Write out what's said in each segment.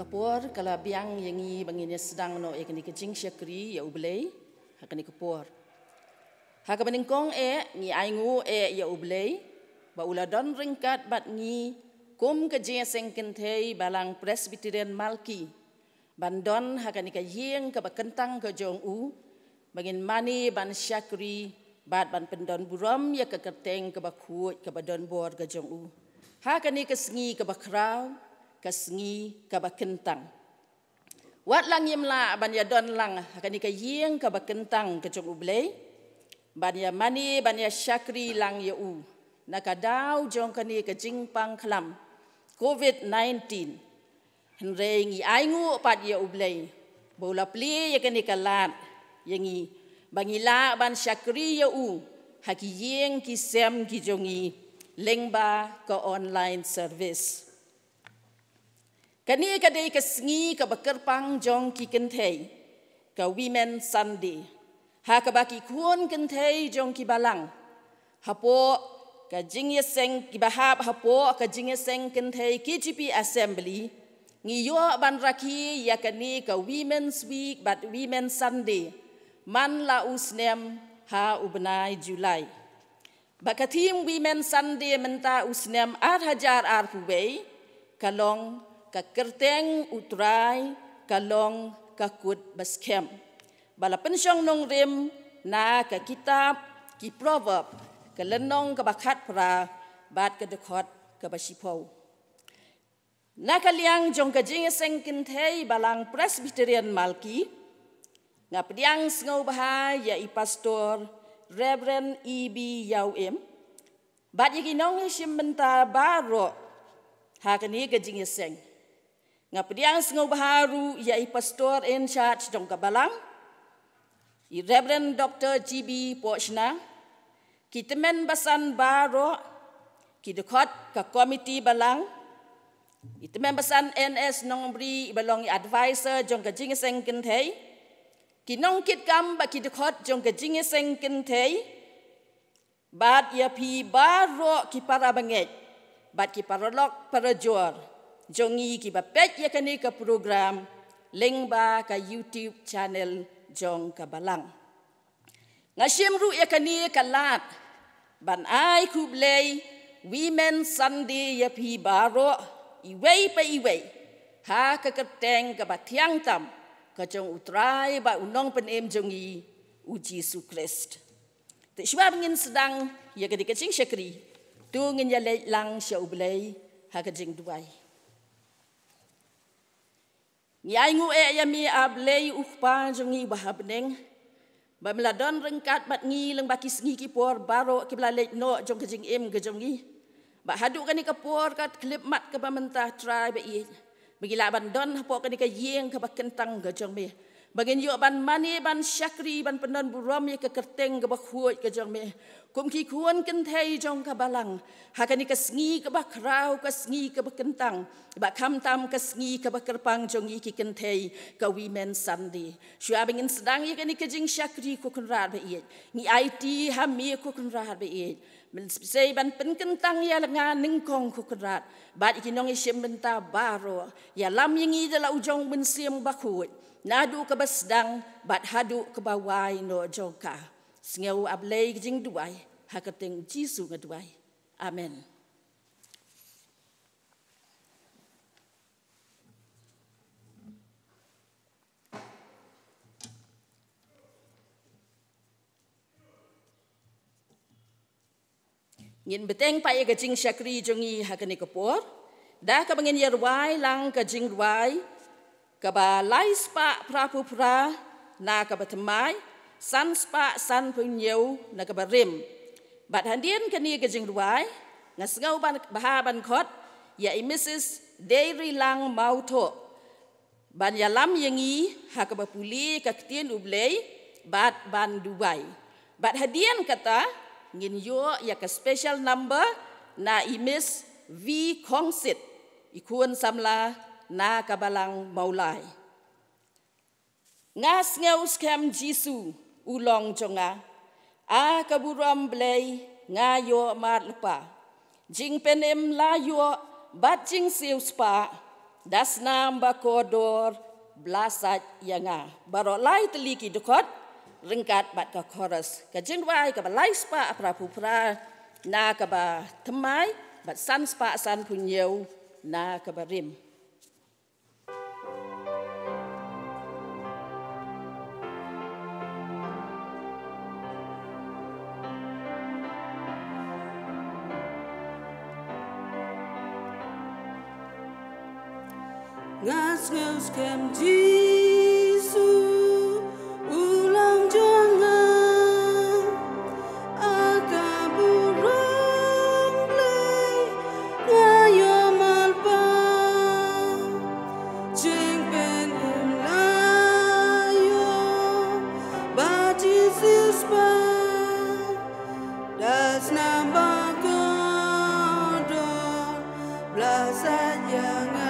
kapor kala biang yangi bangini sedang no ekni kecing syakri ya ublei hakani kapor haka beningkong ni aingu ya ublei ba uladon ringkat bat ni kum kejing sengkentei balang Presbyterian Malki bandon hakani ka yeng ka bakentang ka jong u bangin mani ban syakri bat ban pendon buram ya ka keteng ka bakut ka badon bor ka jong u hakani ka sengi ka bakrau kasngi kabakentang wat lang yimla ban ya don lang hakani ka yeng kabakentang ka jong ublei ban ya mani ban ya syakri lang ya u nakadaw jong kani ka jingpang klam COVID-19 henre ngi aingu pat ya ublei bola pli ya kani kalat yangi bangila ban syakri ya u haki yeng ki sem ki jongi lengba ka online service kani kadai kesngi ka bakerpang jong ki kentei ka Women Sunday ha ka baki kun kentei jong ki balang hapo ka jingye seng ki bahab hapo ka jingye seng kentei KGP Assembly ngiyo ban raki ya kani ka Women's Week but Women Sunday man la usnem ha ubnai Julai bakatim Women Sunday menta usnem 8,000 arpuwei kalong ka kerteng utrai kalong kakut baskem bala pensyong nong rim na ka kitab ki proverb ka lenong ka bakat pra bat ka dekot ka basipau na kaliang jong ka jing seng kentei balang Presbyterian Malki nga pediang sngau bahai ya i pastor Reverend E.B. Yauim bat yiginong isim menta baro hakani ka jing seng nga pediang sengau baharu ya i pastor in charge jong kabalang i Reverend Dr. G.B. Pochna ki temen basan baro ki dekot ka komiti balang i temen basan NS nongbri balong i advisor jong ka jingeseng kentei ki nong kit kam ba ki dekot jong ka jingeseng kentei bat ya pi baro ki para banget bat ki paralok para jor jongi ki bapet ya kani ka program lengba ka YouTube channel jong ka balang ngashimru ya kani kalat ban ai kublei Women Sunday ya pi baro iwei pa iwei ha ka keteng ka batiang tam ka jong utrai ba unong penem jongi uji Yesus Christ te shwa ngin sedang ya kadi kacing syakri tu ngin ya lang sya ublei ha ka jing duai ni aingu ya mi ablei ukpa jongi bahabneng ba meladon rengkat bat ngi leng baki sengi ki por baro ki blalek no jong kejing em ke jongi ba hadu kani ka por kat klip mat ke ba mentah try ba i begila ban don po kani ka yeng ke ba kentang ke jong me bagin yo ban mani ban syakri ban penon buram ye ke kerteng ke ba khuot ke jong me kum ki kuon kentei jong ka balang hakani ka sengi ke ba krau ka sengi ke ba kentang ba kam tam ka sengi ke ba kerpang jong ki kentei ka Women Sunday syua bingin sedang ye kani ke jing syakri ku kunrat ba i ni IT hami ku kunrat ba i men sei ban pen kentang ya lenga ningkong ku kunrat ba ikinong isim benta baro ya lam yingi dala ujong ben sim ba khuot nadu ke basdang bat hadu ke bawai no jongka sngeu ablei jing duai hakateng Jisu ngaduai amen ngin beteng pa ye jing syakri jongi hakani kapor da ka bangin yerwai lang ka jing ruai kaba lais pa prapu pra na kaba temai san spa san punyeu na kaba rim bat handien kani ke jing ruai ngasngau ban bahaban khot ya i Mrs. Dairy lang mauto ban ya lam yengi ha kaba puli ka ktien ublei bat ban Dubai bat hadien kata ngin yo ya ka special number na i Miss V Kongsit ikun samla na kabalang maulai ngas ngau skam Jisu ulong jonga a kaburam blei ngayo mat lupa jing penem layo bat jing siu spa dasnam bakodor blasat yanga barok lai teliki dukot ringkat bat ka chorus ka jingwai ka balai spa prapupra na ka ba temai bat san spa san punyeu na ka barim. Ngas ngus kem Jisu ulang jangan aga burung play ngayo malpa jeng pen layo baci sispa das nambah kodor blasat jangan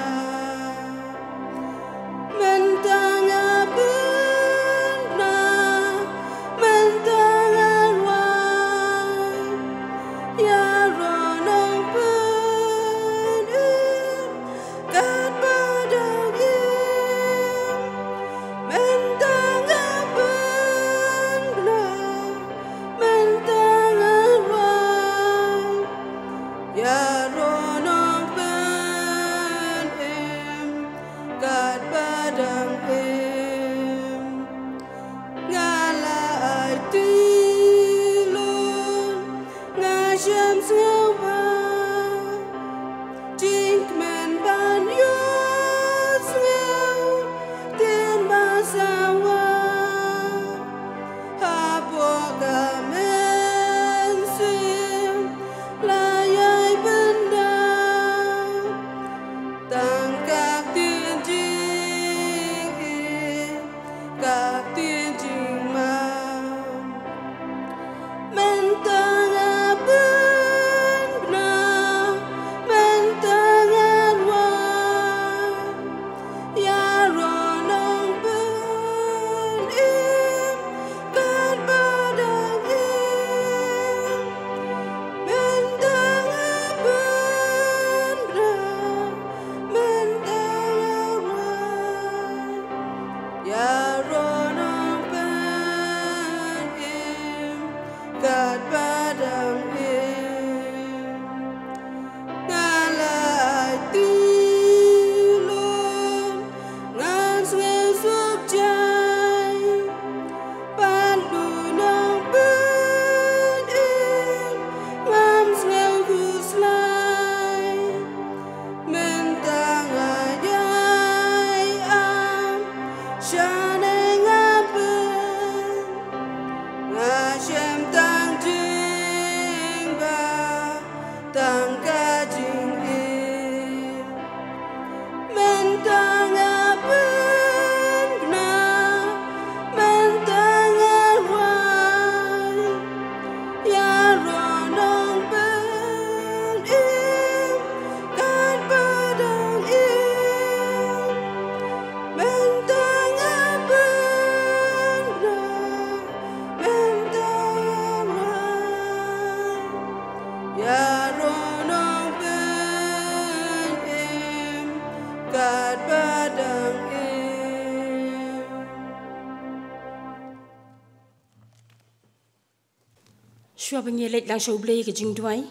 Shua bengelet lang shau blay ke jing duai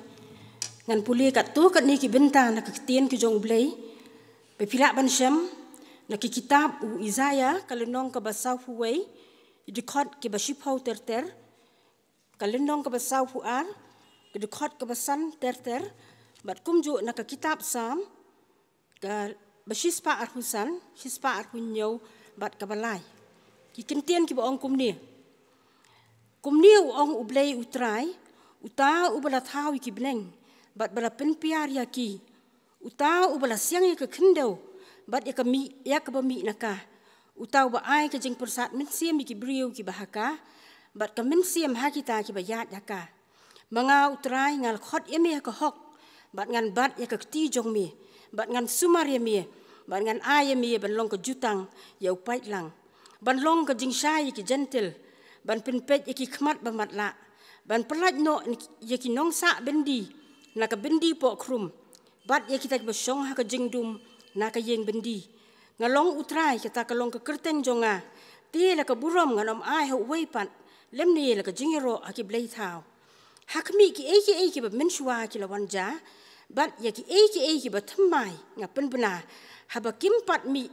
ngan puli kat tu kat ni ki bentang nak ketien ke jong blay be pilak ban syam nak ki kitab u Isaiah kalenong ke basau huwei dikot ke basipau terter kalenong ke basau huar ke dikot ke basan terter bat kumju nak ke kitab sam ke basispa arhusan sispa arhunyau bat ke balai ki kentien ki baong kumni kumniu ong ublay utrai uta ubala thau ki bneng bat bala penpiar ya ki uta ubala siang ya ke kendau bat ya kami ya ke bami naka uta ba ai ke jing persat min siam ki briu ki bahaka bat ke min siam ha kita ki bayat yaka manga utrai ngal khot eme ka hok bat ngan bat ya ke ti jong mi bat ngan sumar ya mi bat ngan ai ya mi ban long ke jutang ya upait lang ban long ke jing sai ki gentle ban penpet yaki khmat bamat la ban pelaj no yaki nong sa bendi nak bendi po krum bat yaki tak besong ha ka jingdum na ka yeng bendi ngalong utrai kita kalong ke kerteng jonga ti la ka burom nganom ai ho wei pat lem ni la ka jingiro aki blei thau hakmi ki ki ba menshwa ki la wanja bat ya ki ki ba thamai nga penbna haba kimpat mi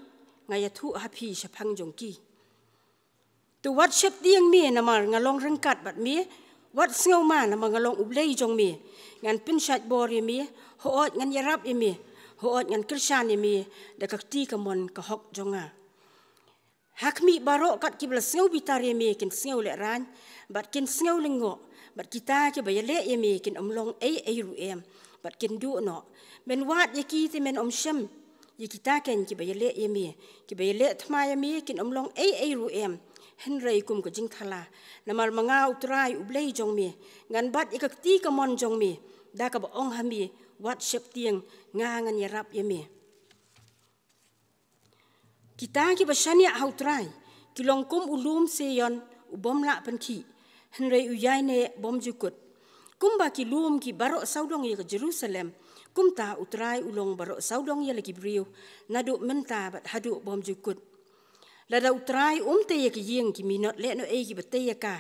nga ya thu hapi shapang jongki tu wat shep diang mi na mar ngalong rengkat bat mi wat sngo ma na ngalong ublei jong mi ngan pinshat bor ye mi hoot ngan yarap ye mi hoot ngan krishan ye mi da ka ti ka mon ka hok jonga hakmi baro kat ki bla sngo bitar ye mi kin sngo le ran bat kin sngo lengo bat kita ke bayale ye mi kin omlong ai ru em bat kin du no men wat ye ki ti men om shem ye kita ken ki bayale ye mi ki bayale thma ye mi kin omlong ai ru em henrei kum ka jing thala namal manga utrai ublei jong mi ngan bat ikak ti ka mon jong mi da ka ba ong ha mi wat shep tiang nga ngan yarap ye mi kita ki ba shania utrai kilong kum ulum seyon ubom la pan ki henrei uyai ne bom jukut kum ba ki lum ki baro saudong ye ka Jerusalem kum ta utrai ulong baro saudong ye lagi briu nadu menta bat hadu bom jukut lada utrai te ye ki yeng ki minot le no e ki bate ye ka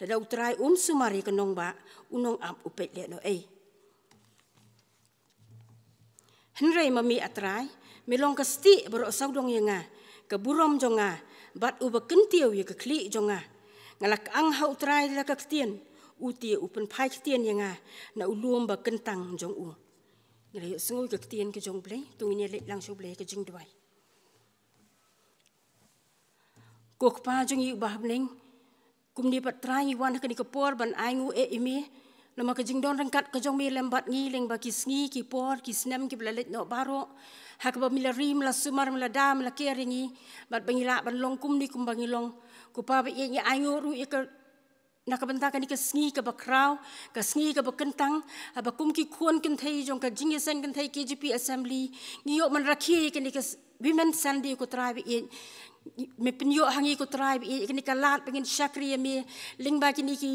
lada utrai sumari ka nong ba unong ap upet le no e henrei mami atrai melong ka sti baro saudong ye nga ka burom jonga bat uba kentiu ye ka kli jonga ngalak ang ha utrai la ka tien uti upen pai tien ye nga na ulum ba kentang jong u ngai sngoi ka tien ke jong blei tungine le lang so blei ka jing dwai kok pa jong i bah bling kum ni pat trai wan ka ni ka por ban ai ngu e imi lama ka jing don rangkat ka jong mi lembat ngi leng ba ki sngi ki por ki snem ki blalet no baro hak ba mila rim la sumar mila dam la keringi bat bangila ban long kum ni kum bangilong ku pa ba ye ai ngu ru e ka nakabenta ka ni ka sngi ka bakraw ka sngi ka bakentang aba kum ki khon kin thei jong ka jing sen kin thei KGP assembly ni yo man rakhi ka ni ka women sunday ko tribe e me penyo hangi ko tribe e ni ka lat pengin shakri me lingba ki ni ki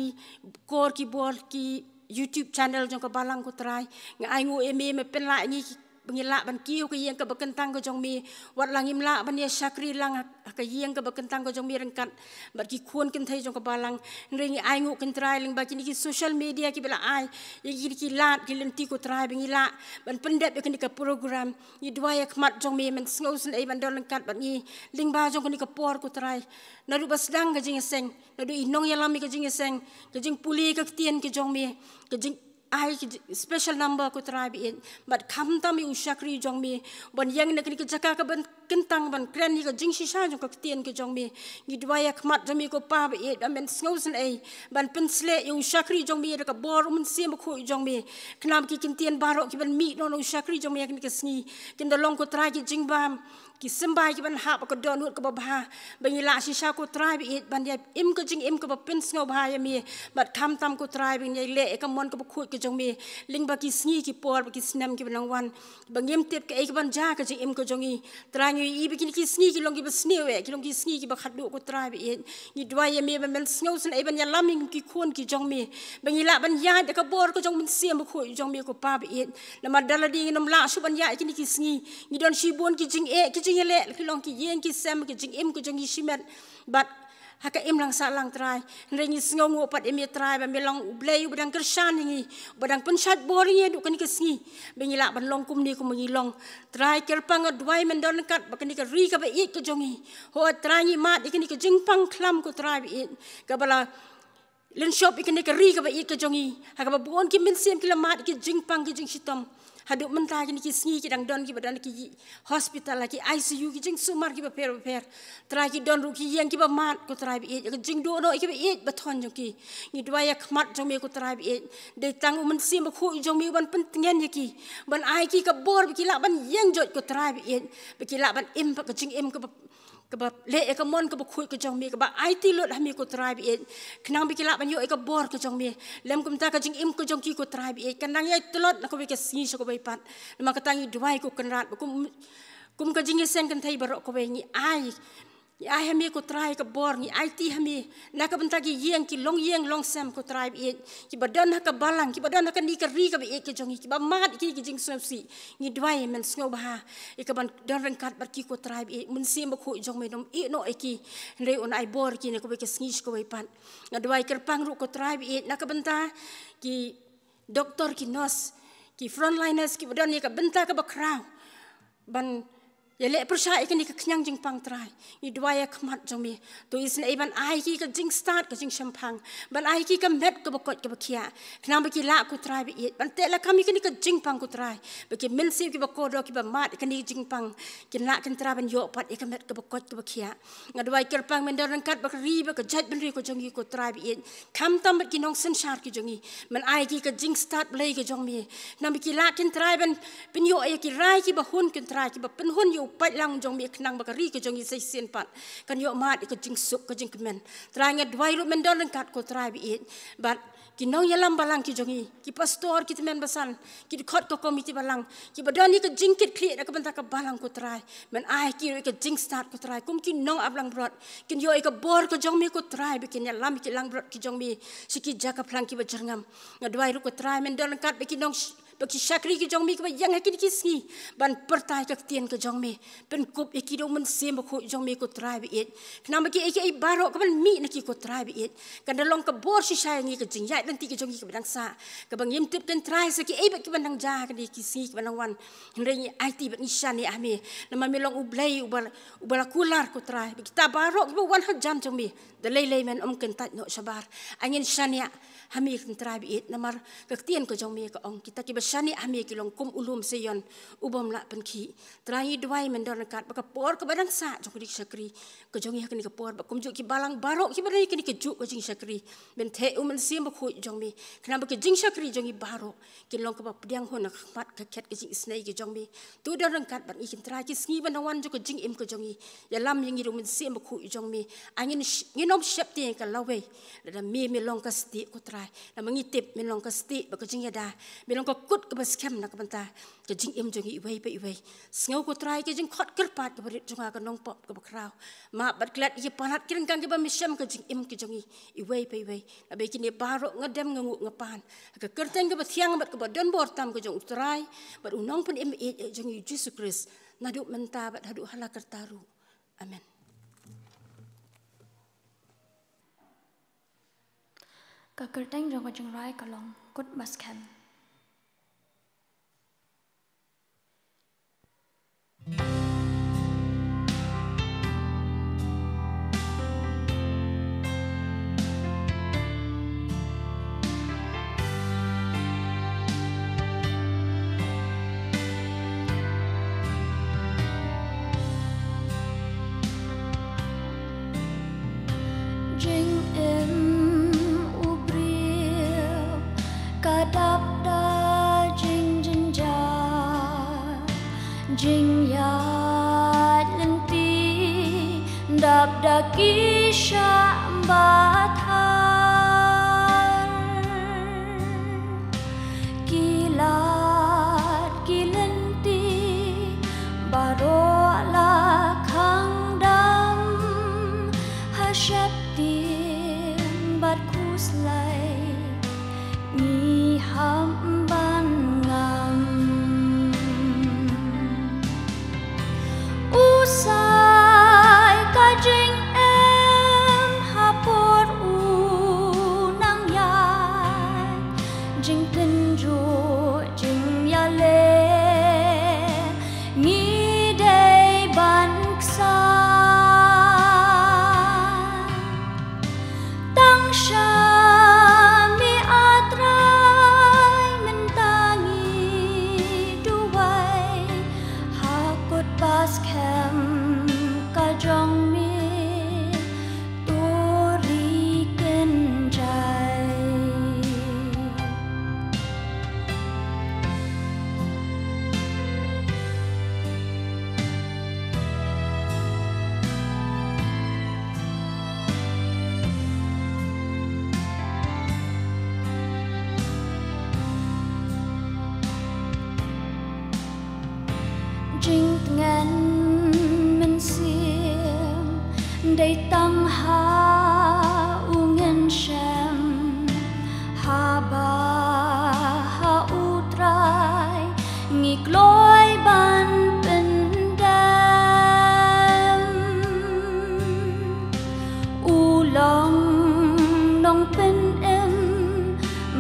kor ki bor ki YouTube channel jong ka balang ko trai nga ai ngu e me pen la ni pengila ban kiu ka yeng ka bakentang ko jong mi wat langim la ban ye shakri lang ka yeng ka bakentang ko jong mi rengkat bat ki khon kin thei jong ka balang ring ai ngu kin trai ling ba ki ni ki social media ki bela ai ye ki lat ki lenti ko trai bengila ban pendep ye ki ka program ni dua ya khmat jong mi men sngosen ai ban don rengkat bat ni ling ba jong ki ka por ko trai na ru bas dang ka jing seng na du inong ya lam ka jing seng ka jing puli ka tien ki jong mi ka jing ai special number ko tribe in but kam ta mi ushakri jong mi bon yang na ki jaka ka ban kentang ban kren ni ka jing shisha jong ka tien ki jong mi ni dwaya khmat jong mi ko pa ba e men sngosen ai ban pensle ushakri jong mi ka bor mun sim ko jong mi knam ki kin tien baro ki ban mi no ushakri jong mi ki ka sni kin da long ko tra ki jing bam ki sembai ki ban ha ko don hut ko ba bangila shisha ko tribe it ban ya im ko jing im ko ba pins ngo ba ya mi but kam tam ko tribe ni le ka mon ko ba khu ki jong mi ling ba ki sni ki por ba ki snam ki ban wan bangim tep ke ek ban ja ka jing im ko jong i trang i bi ki sni ki long ki ba sni we ki long ki sni ki ba khadu ko tribe it ni dwa ya mi ban sngo sen e ban ya laming ki khon ki jong mi bangila ban ya de ka bor ko jong min siam ko jong mi ko pa ba it na ma dala di nom la su ban ya ki ki sni ni don shi bon ki jing e ki jing le ki long ki yen ki sem ki jing im ko jong i shimet but haka im lang sa lang try rengi sngongo pat emi try ba melong blay badang kershan ngi badang pensat boring du kan kesngi bengila ban long kum ni kum ngilong try kerpang dwai men don kat ba kan ka ri ka ba ik ko jongi ho try ni mat ikni ka jingpang klam ko try it ka bala len shop ikni ka ri ka ba ik ko jongi haka ba bon ki min sem kilamat ki jingpang ki jing sitom haduk mentah ki sngi ki dang don ki badan ki hospital ki ICU ki jing sumar ki ba per try ki don ru ki yang ki ba mat ko try bi ki jing do no ki ba it ba thon jong ki ni dwa ya khmat jong me ko try bi de tang men sim ko jong me ban pentingen ki ban ai ki ka bor ki la ban yang jot ko try bi ki la ban im ka jing im ka ba le ka mon ka ba khu ka jong me ka ba IT lot ha me ko try bi knang bi ki la ban yo ka bor ka jong me lem kum ta ka jing im ko jong ki ko try bi kanang ya telot na ko bi ka sni so ko bai pat ma ka tangi dwai ko kan rat kum ka jing sen kan thai barok ko be ni ai ai hami ko try ka bor ni ai ti hami na ka benta ki yeng ki long sem ko try bi ki badan ka balang ki badan ka ni ka ri ka bi ki jongi ki ba mat ki jing si ni dwai men sngo ba e ka ban don ran kat bar ki ko try bi mun sim ko jong me nom e no e ki re on ai bor ki ne ko be ka sngish ko pan na dwai ker pang ru ko try bi na ka benta ki doktor ki nurse ki frontliners ki badan ni ka benta ka ba kraw ban ya le persya ikan ni kenyang jing pang try ni dua ya kemat jami tu isna iban ai ki ka jing start ka jing champang ban ai ki ka met ka bakot ka bakia kenang baki la ku try bi ban te la kami kan ni ka jing pang ku try baki min sim ki bakodo ki ba mat kan ni jing pang kin la kan tra ban yo pat ikan met ka bakot ka bakia ngadwai ker pang men daran kat bak ri ba ka jat ban ri ko jongi ko try bi kam tam ki nong sen shar ki jongi man ai ki ka jing start blai ka jongmi nam ki la kin try ban yo ya ki rai ki ba hun kin try ki ba pen hun yo pat lang jong mi kenang bakari ke jong isai sen pat kan yo mat ke jing sup ke jing kemen tranya dwai ru men don kat ko try bi but kinong yalam balang ki jongi ki pastor ki temen basan ki khot ko komiti balang ki badani ke jing kit kli ka bentak ka balang ko try men ai ki ke jing start ko try kum ki nong ablang brot kin yo ka bor ko jong mi ko try bi kin yalam ki lang brot ki jong mi siki jaka plang ki bajerngam ngadwai ru ko try men don kat bi ki nong bagi syakri ke jong mi ke yang hakin kisni ban pertai ke tien ke jong mi pen kup ikido men sem ko jong mi ko try bi kenapa ki ai baro ke ban mi nak ko try bi kan dalong ke bor si sayang ke jing yai dan ti ke jong ki ke badang sa ke bang yim tip kan try saki ai ba ki bandang ja ke di kisni ke bandang wan hendai ai ti bat nisan ni ame nama mi long ublai ubala kular ko try bi kita baro ke wan hajam jong mi dalai lai men ken tat no sabar angin sania hami kan try bi namar ke tien ke jong mi ke ong kita ki shani ami kilong kum ulum seyon ubom la penki trai dwai mendon kat baka por ke badang sa jong dik sakri ke jong ya kini ke por bakum ju ki balang barok ki badai kini ke ju ke jing sakri ben the umen sim ba khu jong mi kenapa ke jing sakri jong i barok kilong ke ba pediang hon mat ke ket ke jing snai ke jong mi tu don kat ban ikin trai ki sngi ban wan ju ke jing im ke jong i ya lam yang i umen sim ba khu jong mi angin nginom shep ti ke lawe da mi long ka sti ko trai na mangitip mi long ka sti ba ke jing ya da mi long ka ke baskem nak benta ke jing im jongi iwai pe iwai sngau ko try ke jing khot kerpat ke berit jonga ke nong pop ke bakrau ma bat klat ye panat kiring kang ke ba misem ke jing im ke jongi iwai pe iwai abe kini baro ngadem ngangu ngapan ke kerteng ke bathiang bat ke badon bor tam ke jong try bat unong pun im jongi Jesus Christ nadu menta bat hadu hala kertaru amen. Ka kerteng jong ko jing rai kalong kut baskem. Jing im ubril kadap da jing jing ja jing ya lenti dap da kisha bathar kilat kilenti baro la khang dam hashap bat kuslai ni hamban ngam usai kajing em hapor unang yai jing tenju jing yale ni dei ban ksa Shine. Day tang ha ungen shem ha ba ha utrai ngik loi ban pen dam u long nong pen em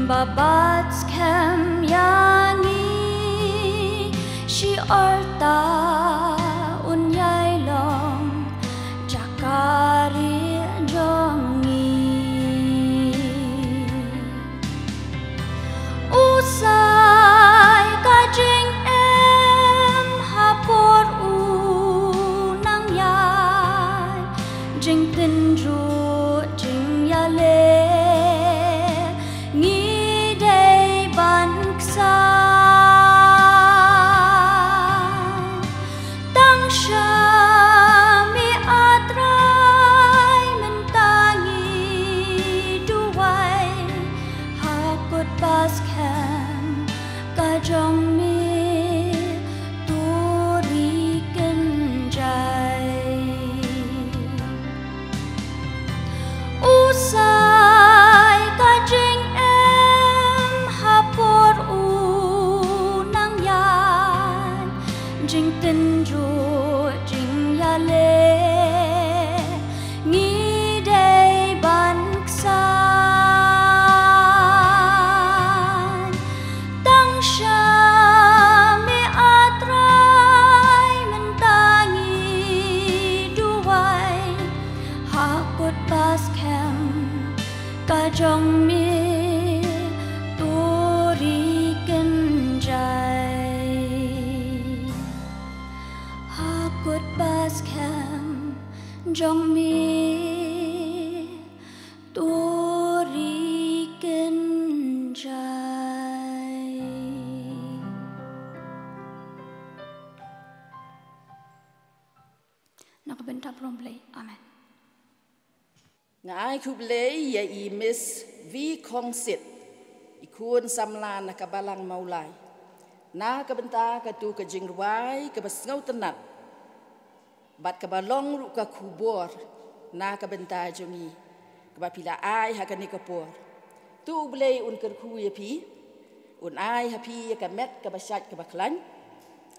babats kem yangi shi orta un yai long jakari jongi usai ka jing em hapor u nang yai jing tin ru jing ya le ngi dei ban ksa tang sha mi atrai mentangi duai hakut pas kem ka jong mi turi kenjai usai ka jing em hapor u nang yan jing tin ru jing ya le ngi dei ban ksan tang sha mi atrai mentangi duai hakut pas kem ka jong mi turi kenjai hakut pas kem jong mi turi kenjai. Nakabenta promplay. Amen. Ngai kublei ya I miss vi kong sit ikun samla na kabalang maulai na kabenta ka tu ka jingwai ka basngau tenat bat ka balong ru ka kubor na kabenta jongi ka bapila ai ha ka ni kapor tu blei un ker ku ya pi un ai ha pi ka met ka basat ka baklan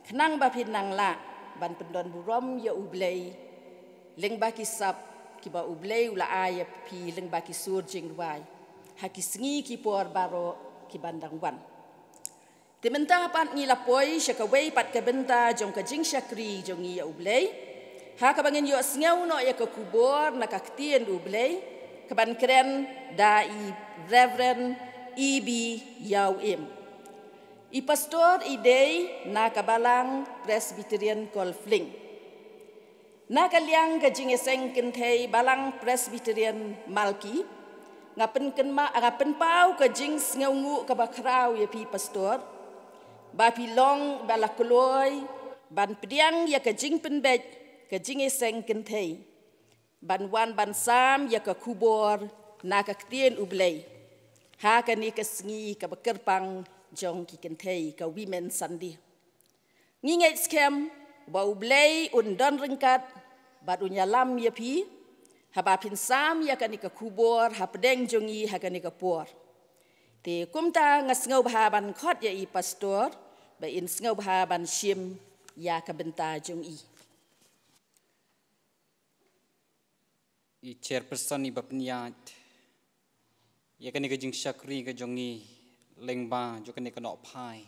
khnang ba pin nang la ban pendon burom ya ublei leng ba ki sap ki ba ublei ula ai pi leng ba ki sur jingwai ha ki sngi ki por baro ki bandang wan timenta pan ni lapoi syakawei pat ka benta jong ka jing syakri jong ya ublei ha ka bangin yo sngiau no ya ka kubor na ka ktien ublei ka ban kren dai reverend EB Yau Im I pastor I day na kabalang Presbyterian Kolfling na kaliang ka jing eseng kentei balang Presbyterian Malki ngapen pau ka jing sngaungu ka bakrau ya pi pastor ba pilong balakloi ban priang ya ka jing penbej ka jing eseng kentei ban wan ban sam ya ka kubor na ka ktien ublei ha ka ni ka sngi ka bakerpang jong ki kentei ka women sandi ngingai scam ba ublei un don ringkat ba dunya lam ya pi haba pin sam ya ka ni ka kubor ha pedeng jongi ha ka ni ka por te kumta ngasngau bahaban khot ya I pastor ba in ngau bahaban shim ya ka benta jongi I chairperson I bapniat ya ka ni ka jing syakri ka jongi lengba jo ka ni ka no phai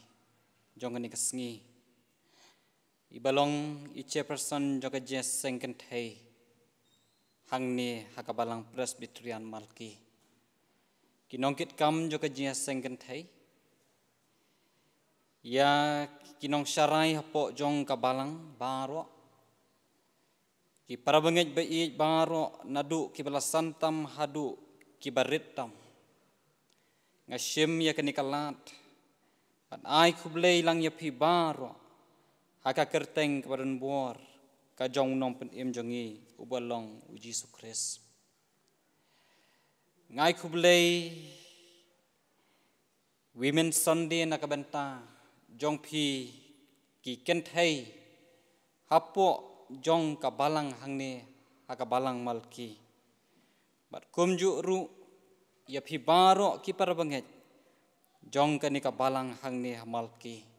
jong ka ni ka sngi I balong I chairperson jo ka jes sengken thei hang ni hakabalang Presbyterian Malki kinongkit kam jo ka jes sengken thei ya kinong syarai hapo jong kabalang baro ki parabangej bai baro nadu ki balasantam hadu ki baritam ngashim ya kanikalat at ai kublei lang ya pi baro haka kerteng kabaran buar ka jong nom pen im jongi ubalong u Jesu Christ ngai kublei Women Sunday na kabenta jong pi ki kenthei hapo jong kabalang hangni aka balang malki bat kumju ru ya phi baro ki parbanget jong kani ka balang hang ni malki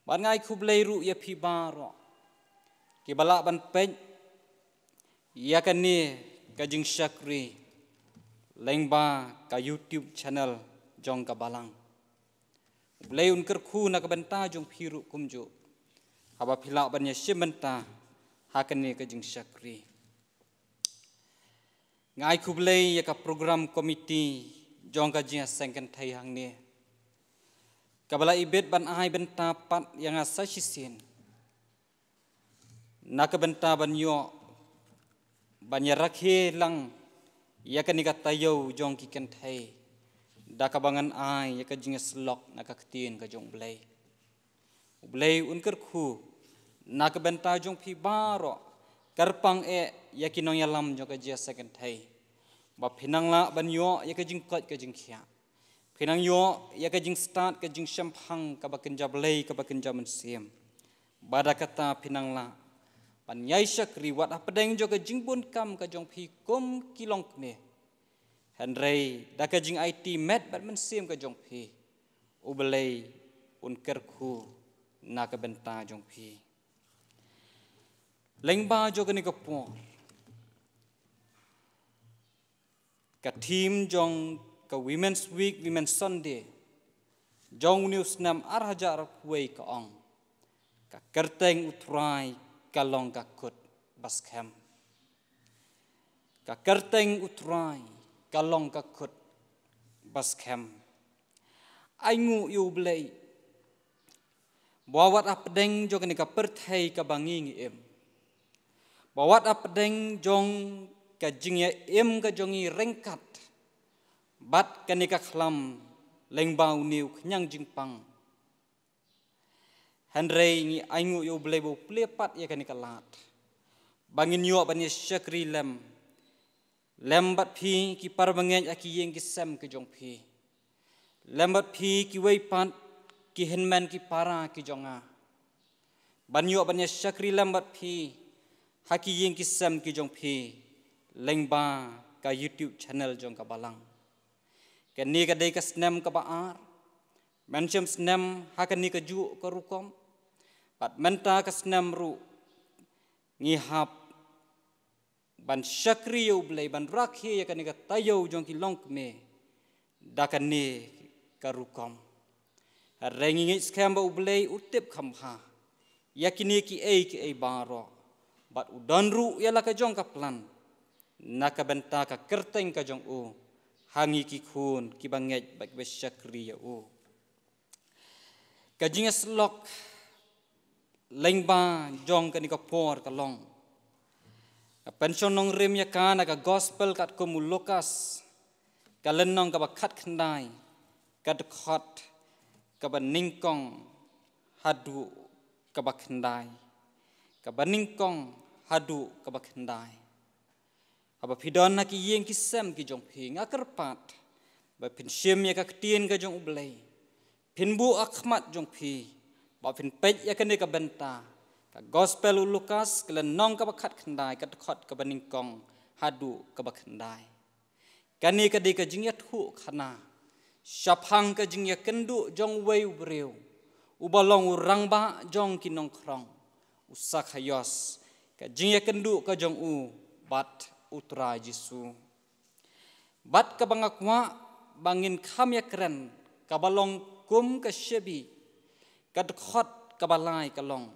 ban ngai khublei ru ya phi baro ki bala ban pej ya kani ka jing syakri lengba ka YouTube channel jong ka balang blei un kerku na ka benta jong phiru kumju haba phila ban ya shimenta hakani ka jing syakri ngai khublei ya ka program komiti jong ka jing sengken thai hang ni kabala ibet ban ai benta pat yang asa sisin nak benta ban yo ban ya rakhe lang ya kan ka tayo jong ki ken thai da ka bangan ai ya ka jing slok nak ka tin ka jong blei un ker khu nak benta jong phi baro karpang ya kinong ya lam jong ka jia second thai ba phinang la ban yo ya ka jing kot ka jing khia Pinang yo ya ka jing start ka jing syampang ka bakin jablei ka bakin jaman sim. Bada kata pinang la. Pan yai syakri wat apedeng jo ka jing bun kam ka jong pi kum kilong kne. Henrei da ka jing IT met bat men sim ka jong pi. Ubelei un kerku na ka benta jong pi. Lengba jo ka ni ka po. Ka team jong ka Women's Week, Women's Sunday, jong news nam arhajar kuai ka ong, ka kerteng utrai kalong ka kut baskem, ka kerteng utrai kalong ka kut baskem, aingu yu blei, bawat apdeng jong ni ka perthai ka banging em, bawat apdeng jong ka jingya em ka jongi rengkat. Bat kanika khlam lengbau niu khnyang jingpang Henrei ni aingu yo blebo plepat ya kanika lat bangin yo ban syakri lem bat phi ki parbangen aki yeng ki sem ke jong phi bat phi ki wei pat ki henman ki para ki jonga ban yo ban syakri bat phi haki yeng ki sem ki jong phi lengba ka YouTube channel jong ka balang Kani ka day ka snem ka baar, mencem snem hakani ka ju ka rukom, pat menta ka snem ru ngihap ban syakri yo blay ban rakhi ya kani ka tayo jong ki long me dakani ka rukom. Rengi ngit skamba ublay utip khamha, yakini ki ei baro, bat udan ru yala ka jong ka plan, naka benta ka kerteng ka jong u. Hangi ki khun ki banget bak besyakri ya u kajing slok lengba jong kani ka por ka long ka pension nong rem ya kana ka gospel kat ko Lukas ka lenong ka bakhat khandai ka khot ka baningkong hadu ka bakhandai ka baningkong hadu ka bakhandai Aba pidon na ki yeng ki sem ki jong pi ngakerpat ba pin syem ya ka ktien ka jong ublei pinbu akhmat jong pi ba pin pej ya kene ka benta ka gospel Lukas kelen nong ka bakhat khandai ka khot ka baningkong hadu ka bakhandai kani ka de ka jing ya thu khana syapang ka jing ya kendu jong wei breu ubalong urang ba jong kinong krong usak hayos ka jing ya kendu ka jong u bat utra Jisu. Bat ka bangakwa bangin kham ya keren kabalong kum ka shebi kadkhot kabalai kalong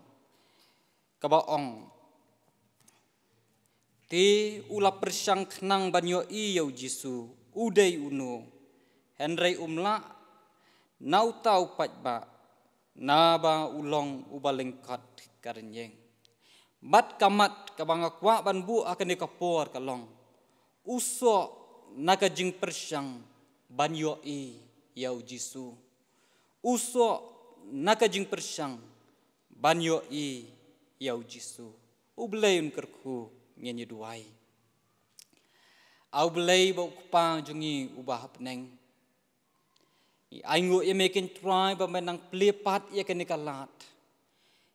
kabaong ti ula persang khnang banyo iyo Jisu udai unu Henrei umla nau tau patba naba ulong ubalengkat karenyeng Bat kamat kabangakwa banbu akan dikapor kalong. Uso naka jing persyang banyo yau Jisu. Uso naka jing persyang banyo yau Jisu. Ublayun kerku nyenyi duai. Au blay bau kupa jungi ubah peneng. Aingu mekin try ba menang plepat ya kenikalat.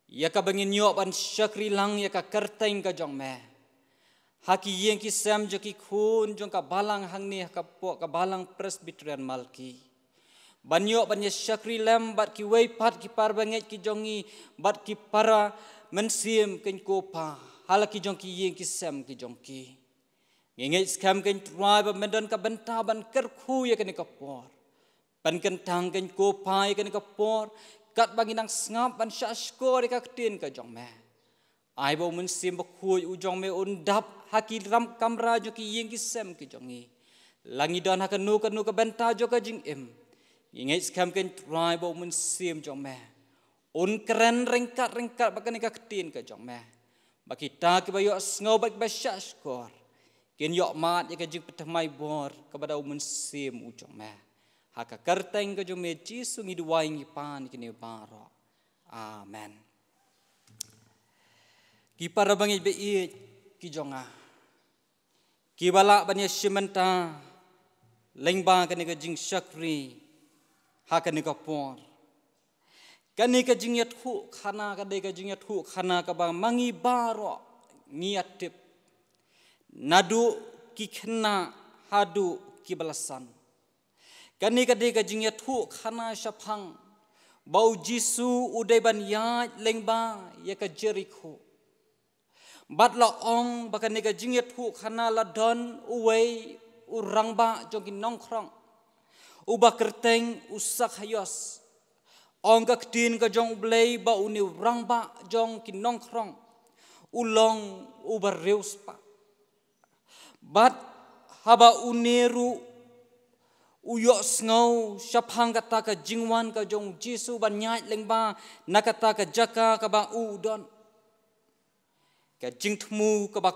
Ya ka bangin yo ban syakri lang ya ka kerteng ka jong me haki yang kisam joki kun jong ka balang hang ni ka po ka balang Presbyterian Malki. Banyo banya syakri lem bat ki wei pat ki par banget ki jongi bat ki para mensim ken kopa halaki jong ki yang kisam ki jongki. Ngengai skam ken try ba medan ka benta ban kerku ya ken ka por. Ban kentang ken kopa ya ken ka por kat bagi nang ngap ban syashkor ka ketin ka jong me. Ai bo mensim ba kui u jong me undap haki ram kamra jo ki yang kisam ki jongi. Langi dan hakanu kanu ka benta jo ka jing em. Ingat skam ken try bo mensim jong me. Un keren rengkat bakan ka ketin ka jong me. Baki ta ki bayo ngau bak ba syashkor. Ken yok mat ya ka jing petamai bor kepada mensim u jong me. Haka kerteng ka jong me Jisu ngi duai ngi pan kini baro. Amen. Ki para bangi be ki jonga. Ki bala banya simenta lengba ka ni ka jing syakri. Haka ni ka por. Kani ka jing yat hu khana ka dei ka jing yat hu khana ka ba mangi baro ngiatip. Nadu ki khna hadu ki balasan. Kani ka dei ka jing yat hu khana syapang. Bau Jisu udai ban ya lengba ya ka Jericho. Bat la ong bakan ni ka jing yat hu khana la don uwei urang ba jong ki nongkrong. Uba kerteng usak hayos. Ong ka ketin ka jong ublay ba uni urang ba jong ki nongkrong. Ulong uba reus pa. Bat haba uniru uyok ngau syapang kata ka jingwan ka jong Jisu ban nyai lengba nakata ka jaka ka ba udon. Ka jing temu ka ba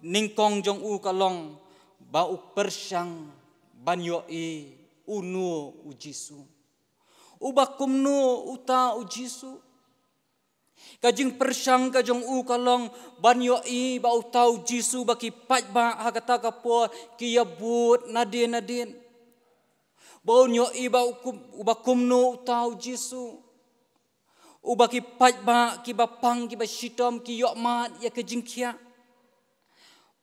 ningkong jong u kalong ba u persyang banyo i unu u Jisu. Uba kumnu uta u Jisu. Kajing persyang kajong u kalong banyo i ba uta u Jisu baki pat ba hakata ka po ki yabut nadin. Bau nyo i ba uba kumnu uta u Jisu. Uba ki pat ba ki ba pang ki ba shitom ki yok mat ya kajing kia.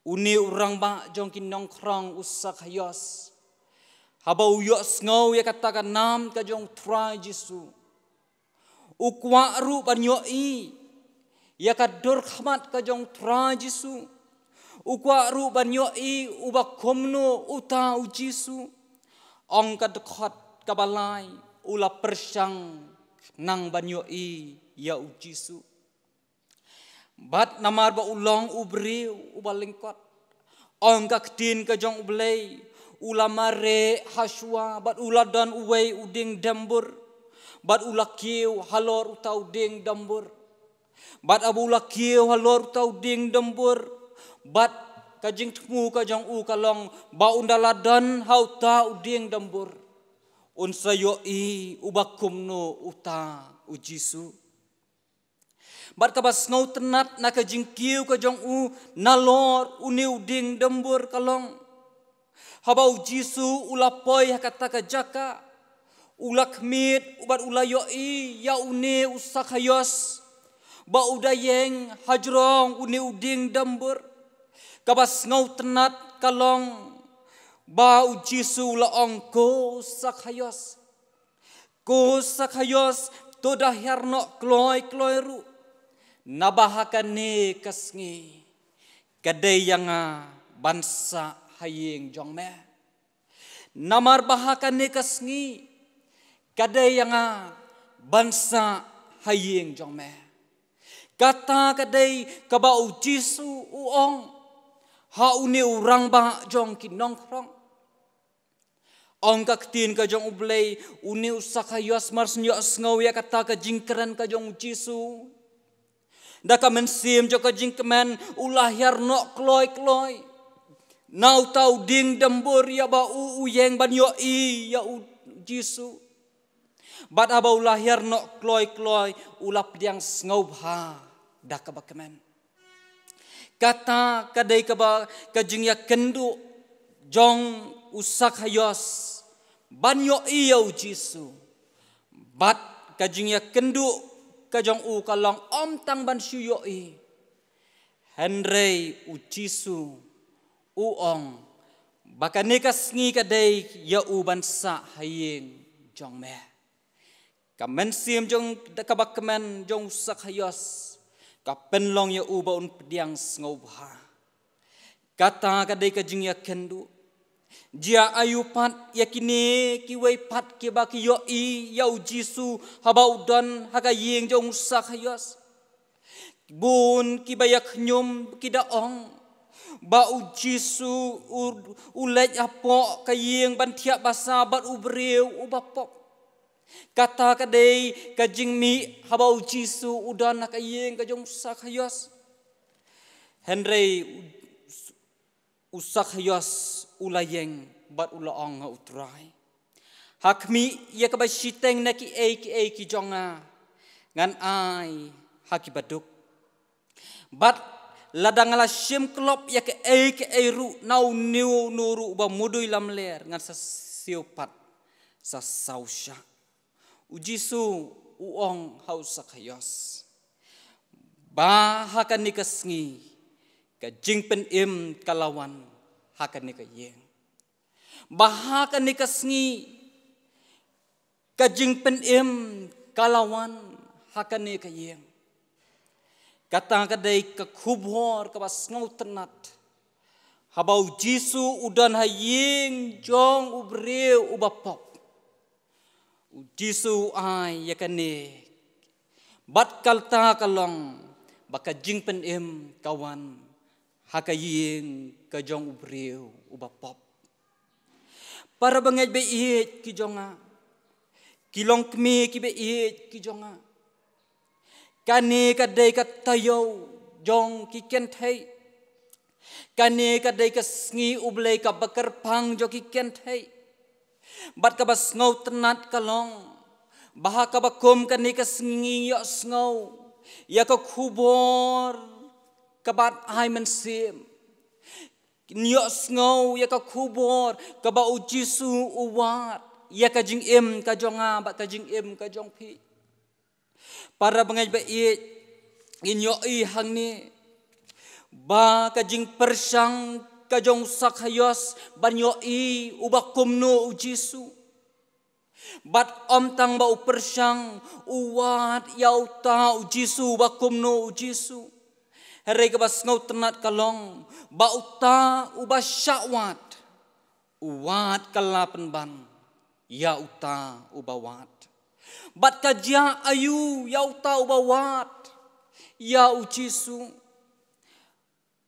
Uni urang ba jong ki nongkrong usak hayos. Haba uyok ngau ya katakan nam ka jong try Jisu. Ukwa ru banyo i ya ka dor khamat ka jong try Jisu. Ukwa ru banyo i uba komno uta u Jisu. Ong ka dekat ka balai ula persyang nang banyo i ya u Jisu. Bat namar ba ulong ubri uba lingkot. Ong ka ketin ka jong ublay ulamare haswa bat uladan uwei uding dambur bat ulakiu halor utau ding dambur bat abu ulakiu halor utau ding dambur bat kajing temu kajang u kalong ba undaladan hauta uding dambur unsayo i ubakumno uta u Jisu bat kabas ngau tenat na kajing kiu kajang u nalor uni uding dambur kalong habau Jisu ulapoi hakata ka jaka ulak mit ubat ulayo i ya une usak hayos ba udayeng hajrong uni uding dambur kabas ngau tenat kalong ba u Jisu la ongko sak hayos to dahyarno kloy ru nabahakan ne kasngi kadai yanga bansa hayeng jong me namar bahakan ne kasngi kadai yang bansa hayeng jong me kata kadai kabau Jisu uong ha uni urang ba jong ki nongkrong ong ka ketin ka jong ublay uni usak hayos mars nyo ngau ya kata ka jingkeren ka jong Jisu daka mensim jo ka jingkemen ulah yarno kloy nau tau ding dambur ya ba uyeng ban yo i ya u Jisu bat aba ulah yarno kloy ulap diang ngau ha daka bakemen kata kadai ka ba kajing ya kendu jong usak hayos ban yo i ya u Jisu bat kajing ya kendu kajong u kalong om tang ban syu yo i Henry u Jisu u ong bakanekas ngi kadai ya u bansa hayeng jong me. Kamen sim jong kabakmen jong sak hayos kapen long ya u baun pediang ngau bah. Kata kadai kajing ya kendu jia ayu pat yakini kiwei pat ki baki yo i ya u Jisu habau don hakayeng jong sak hayos. Bun kibayak nyum kidaong bau Jisu ulej apo kayeng bantiak basa bat ubreu ubapop. Kata kadai kajing mi habau Jisu udan kayeng kajong sak hayos. Henry usak hayos ulayeng bat ulaong nga utray. Hakmi ya kabasiteng na ki ki jonga ngan ai haki baduk. Bat ladang ala sim klop ya ke ru nau niu nuru ba mudui lam ler ngan sa siopat sa sausya. Ujisu uong hausak hayos. Ba hakan ni kasngi ka jingpen im kalawan hakan ni kayeng. Ba hakan ni kasngi ka jingpen im kalawan hakan ni kayeng. Kata kadai kekubor kabas ngau tenat. Habau Jisu udan hayeng jong ubreu ubapop. Jisu ai yakane. Bat kalta kalong baka jingpen im kawan hakayeng ka jong ubreu ubapop. Para bangaj be iit ki jonga. Kilong kmi ki be iit ki jonga. Kani kadai katayo jong kiken thai. Kani kadai kasngi ublay ka bakar pang jo kiken thai. Bat kabas ngau tenat kalong. Baha kabakum kani kasngi yo ngau. Ya ka kubor kabat ay mensim. Yo ngau ya ka kubor kabau Jisu uwat. Ya ka jing im ka jonga bat ka jing im ka jong pi. Para bangaj ba inyo i hang ni ba kajing persang kajong sak hayos banyo i ubakum no u Jisu. Bat om tang ba u persang uwat yau ta u Jisu ubakum no u Jisu. Herai kabas ngau tenat kalong ba uta uba syawat uwat kalapan ban ya uta ubawat. Bat kajia ayu yau tau bawat ya u Jisu.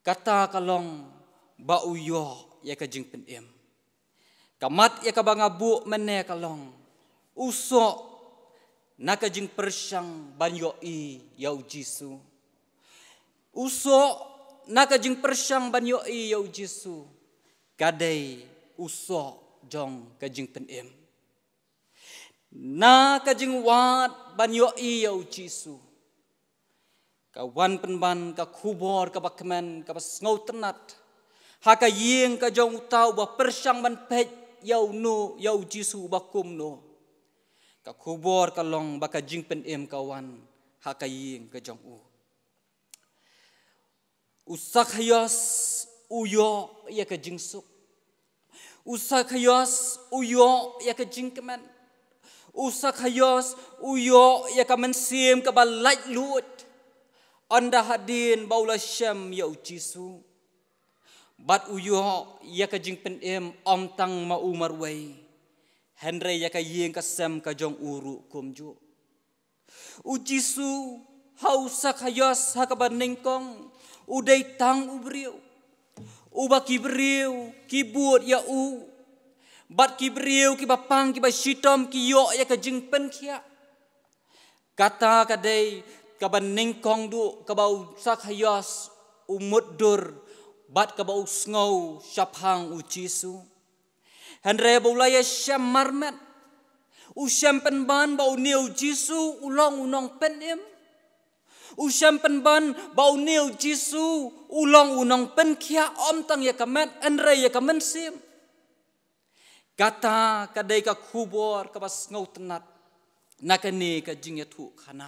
Kata kalong ba uyo ya kajing penem. Kamat ya kabangabu mene kalong. Usok na kajing persang banyo i ya u Jisu. Usok na kajing persang banyo i ya u Jisu. Kadai usok jong kajing penem. Na kajing wat banyo iyo Jisu. Kawan penban ka kubor ka bakmen ka bas ngau tenat. Haka yeng ka jong tau ba persang ban pej yau no yau Jisu bakum no. Ka kubor ka long baka jing penem kawan haka yeng ka jong u. Usak hayos uyo ya ka jing suk. Usak hayos uyo ya ka jing kemen. Usak hayos uyo ya kamen sim ka balaj lut. Anda hadin baula syam ya u Jisu. Bat uyo ya ka jing penem om tang ma umar wei. Henry ya ka yeng ka sem ka jong uru kumju. U Jisu hausak hayos ha ka banengkong uday tang ubriu. Uba kibriu kibut ya u. Bat kibriu ki bapang ki basitom ki yo ya ka jingpen kia. Kata kadai ka banengkong du ka bau sak hayos umuddur bat ka bau ngau syapang u Jisu. Henry baulaya syam marmet. U syam penban bau niu Jisu ulong unong penem. U syam penban bau niu Jisu ulong unong pen kia om tang ya kamet Henry ya kamen sim. Kata kadai ka kubor ka bas ngau tenat nakani ka jing ya tu khana.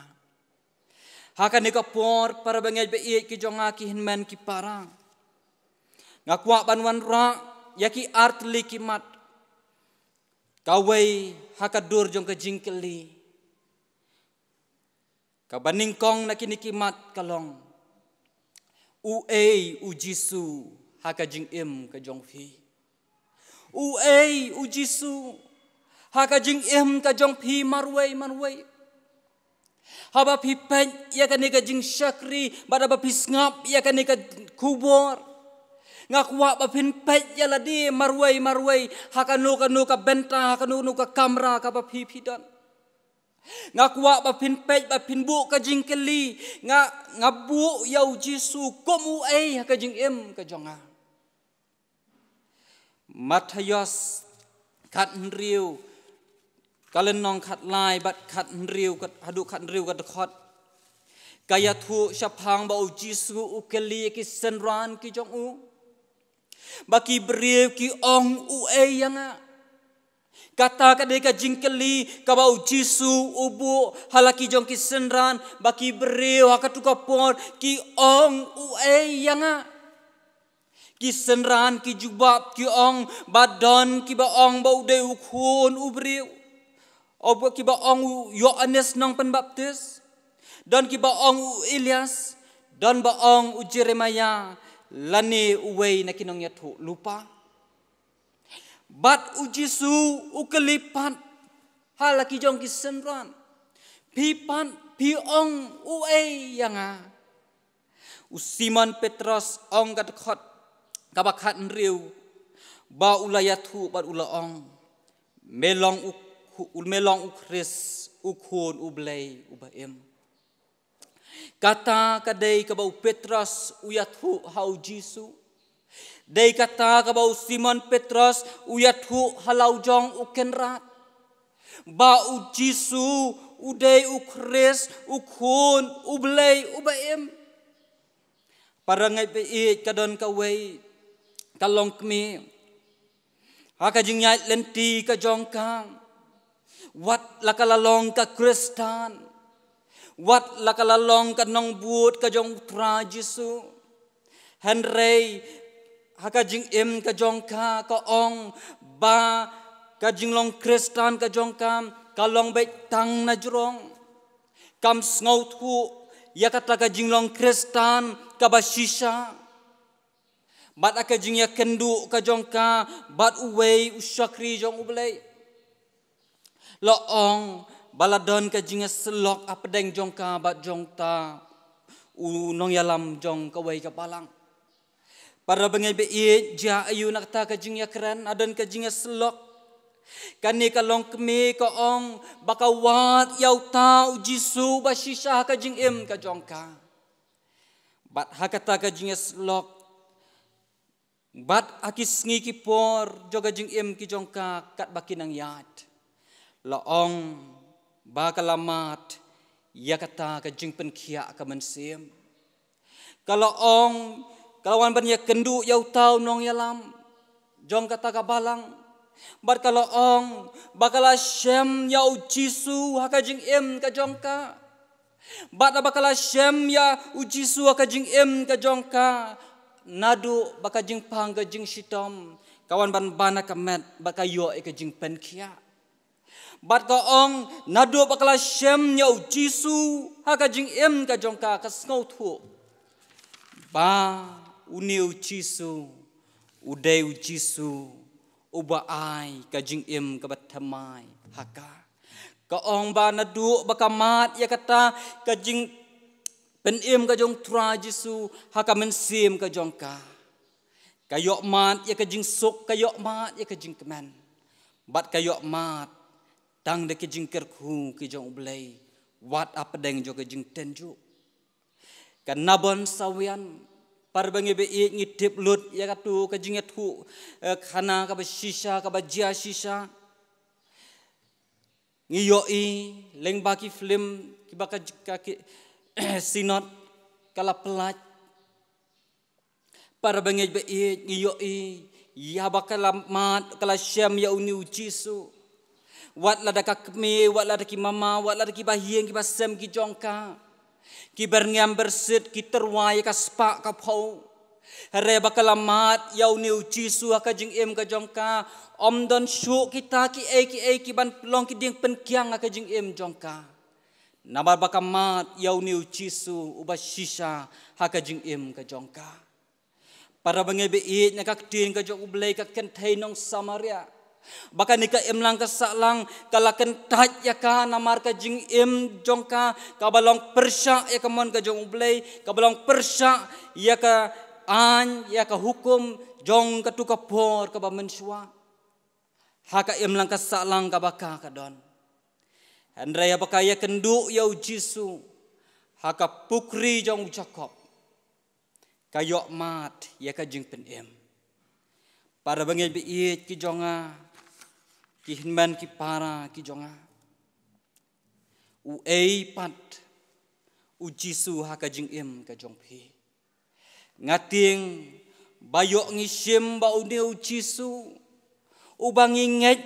Haka ni kapor para bangay bait ki jonga ki hinman ki parang. Ngakwa banwan ra yaki art li ki mat. Kawai haka dur jong ka jingkeli. Kabaning kong na kinikimat kalong. Uay u Jisu haka jing im ka jong phi. Uay u Jisu haka jing im ka jong phi marway. Haba phi pen ya ka ni ka jing syakri bada ba phi ngap ya ka ni ka kubor. Ngakwa ba phin pen ya ladi marway haka nu ka benta haka nu ka kamera ka ba phi dan. Ngakwa ba phin pej ba phin bu ka jing keli ngabu yau Jisu komu ai ka jing em ka jonga. Matthias khat riu kalen nong khat lai bat khat riu kat hadu khat riu kat khot kaya thu syapang ba Jisu u keli ki senran ki jong u baki beriu ki ong u ai yanga. Kata kadai ka jingkeli ka bau Jisu ubu halaki jong ki senran baki beriu hakatu kapor ki ong uai yanga. Ki senran ki jubab ki ong badon ki ba ong bau de ukhun ubriu. Obu ki ba ong Yohanes nang penbaptis dan ki ba ong Ilyas dan ba ong Jeremia lani uwei na kinong yatu lupa. Bat u Jisu u kelipat halaki jong ki senran pipan pi ong u ai yanga. U Simon Petrus ong kat khot kabakhat riu ba ulayatu bat ula ong melong u Chris u khun u blai u baem. Kata kadai ka ba Petrus u yatu hau Jisu. Dei kata ka bau Simon Petrus uyathu halau jong ukenrat. Ba u Jisu udei u Chris u khun u blai u baem. Parangai pe kadon ka wei kalong kmi. Haka jingyai lenti ka jong kang. Wat lakalalong ka Kristan. Wat lakalalong ka nong buot ka jong tra Jisu. Henry haka jing im ka jong ka ong ba ka jing long Kristan ka jong kam kalong bet tang na jrong kam sngaut ku ya kata ka jing long Kristan ka ba shisha bat aka jing ya kendu ka jong ka bat uwei usyakri jong ublei lo ong baladon ka jing selok apedeng jong ka bat jong ta u nong yalam jong ka wei ka palang. Para bangay beit ja ayu nakta ka jing yakran adan ka jing selok kani kalong kemi ka ong bakawat yaw ta u Jisu ba shisha ka jing im ka jongka bat hakata ka jing selok bat akis ngi ki por joga jing im ki jongka kat bakinang yat laong ba kalamat yakata ka jing penkhia ka mensim kalau ong kalawan ban ya kendu yau tau nong yalam jong kata ka balang bar kalau ong bakala shem yau Jisu haka jing em ka jong ka bat bakala shem ya u Jisu haka jing em ka jong ka nadu baka jing pang ka jing shitom kawan ban bana ka met baka yo ka jing penkhia bat ka ong nadu bakala shem yau Jisu haka jing em ka jong ka snau thu ba uniu Jisu udai u Jisu uba ai ka jing im ka batamai haka ka ong ba na du bakamat ya kata ka jing pen im ka jong tra Jisu haka mensim ka jong ka kayok mat ya ka jing sok kayok mat ya ka jing keman bat kayok mat tang de ka jing kerku ki jong blai wat apedeng jo ka jing tenju kan nabon sawian parbangi be ngitip lut ya katu ka jinget hu khana ka ba shisha ka ba jia shisha ngiyoi leng baki film ki baka ki sinot kala pelat parbangi be ngiyoi ya bakala mat kala syam ya uni Jisu wat la da ka kme wat la da ki mama wat la da ki bahieng ki basem ki jongka ki berngam bersit ki terwai ka spa ka phau hare bakalamat yau niu Jisu ka jing em ka jongka om don shu kita ki ban long ki ding pen kyang ka jing em jongka nabar bakamat yau niu Jisu uba shisha ha ka jing em ka jongka para bangebe it na ka tin ka jong ublei ka ken thai nong Samaria baka nika em lang ka salang kalaken tat ya ka namar ka jing em jongka ka balong persya ya ka mon ka jong ublei ka balong persya ya ka an ya ka hukum jong ka tu ka por ka ba mensua ha ka em lang ka salang ka baka ka don andrea baka ya kendu ya Jisu ha ka pukri jong Jakob ka yok mat ya ka jing pen em para bangel bi it ki jonga ki hinman ki para ki jonga u ei pat u Jisu ha ka jing em ka jong phi ngating bayok ngi sim ba u neu Jisu u bangi nget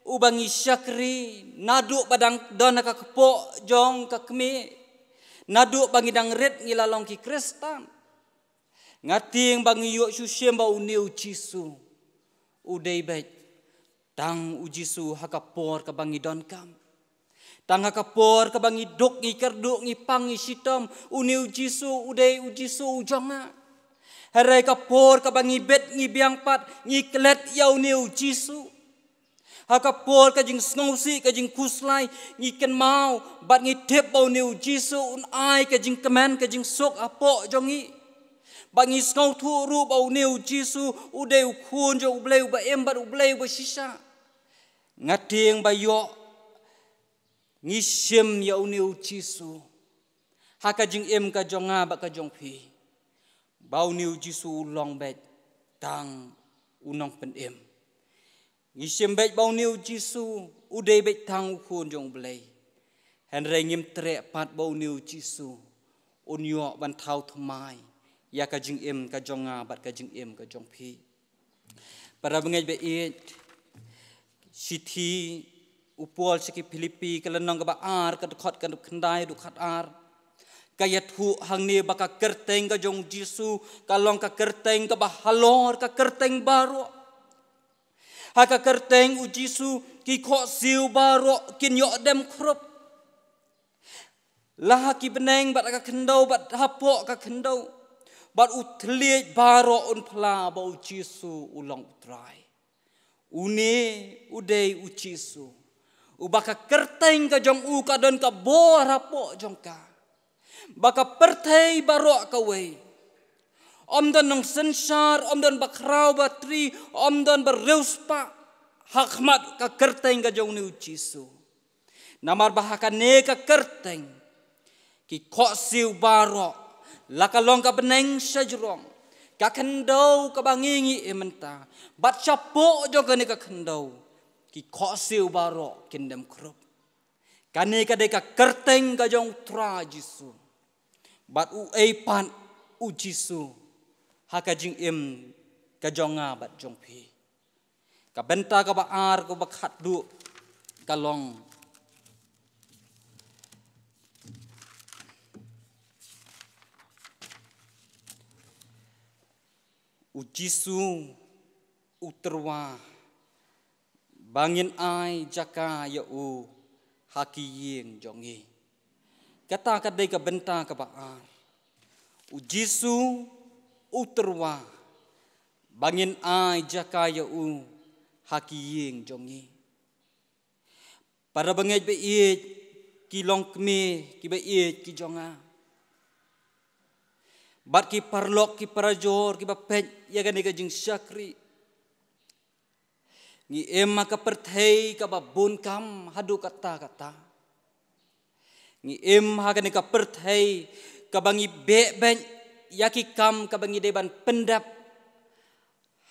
u bangi syakri nadu badang don ka kepo jong ka kemi nadu bangi dang ret ngi lalong ki Kristen ngating bangi yok syusiem ba u neu Jisu u dei bet tang u Jisu ha ka por ka bangi don kam tang ha ka por ka bangi dok ngi kerduk ngi pang ngi sitom u neu Jisu u dei u Jisu u jonga harai ka por ka bangi bet ngi biang pat ngi klet yau neu Jisu ha ka por ka jing sngosi ka jing kuslai ngi ken mau bat ngi tep bau neu Jisu un ai ka jing kemen ka jing sok apo jongi bangi skau thu ru bau neu Jisu u dei u khun jo u bleu ba em bat u bleu ba shisha ngating ba yo ngi sim ya u neu Jisu ha ka jing em ka jonga ba ka jong phi bau neu Jisu long bet tang u nong pen em ngi sim bet bau neu Jisu u dei bet tang u khun jong blei han re ngim tre pat bau neu Jisu un yo ban thau thmai ya ka jing em ka jonga bat ka jing em ka jong phi para bangej be it sithi upol siki Filipi kalanong ka ba ar ka khot ka khandai du khat ar kaya thu hang ni baka kerteng ka jong Jisu kalong ka kerteng ka ba halor ka kerteng baro ha ka kerteng u Jisu ki kho siu baro kin yo dem khrop lah ki beneng bat ka khendau bat hapo ka khendau bat utliej baro un pla ba u Jisu ulong utrai une udei u Jisu u baka kerteng ka jong u ka don ka bor hapo jong ka baka perthei baro ka we om don nong sensar om don bakrau batri om don berreuspa hakmat ka kerteng ka jong ni u Jisu namar bahaka ne ka kerteng ki kho siu baro lakalong ka beneng sajrong ka khendau ka bangingi ementa bat chapo jo ka ne ka khendau ki kho siu baro kindem khrop kane ka de ka kerteng ka jong tra Jisu bat u ei pan u Jisu ha ka jing em ka jonga bat jong phi ka benta ka ba ar ko ba khat du ka long u Jisu uterwa bangin ai jaka ya u haki yeng jongi kata kadai ka benta ka baar u Jisu uterwa bangin ai jaka ya u haki yeng jongi para bangej be it ki long kme ki be it ki jonga bat ki parlok ki parajor ki bapet ya gani ka jing syakri ni emma ka perthei ka babun kam hadu kata ni em ha gani ka perthei ka bangi be ben ya ki kam ka bangi deban pendap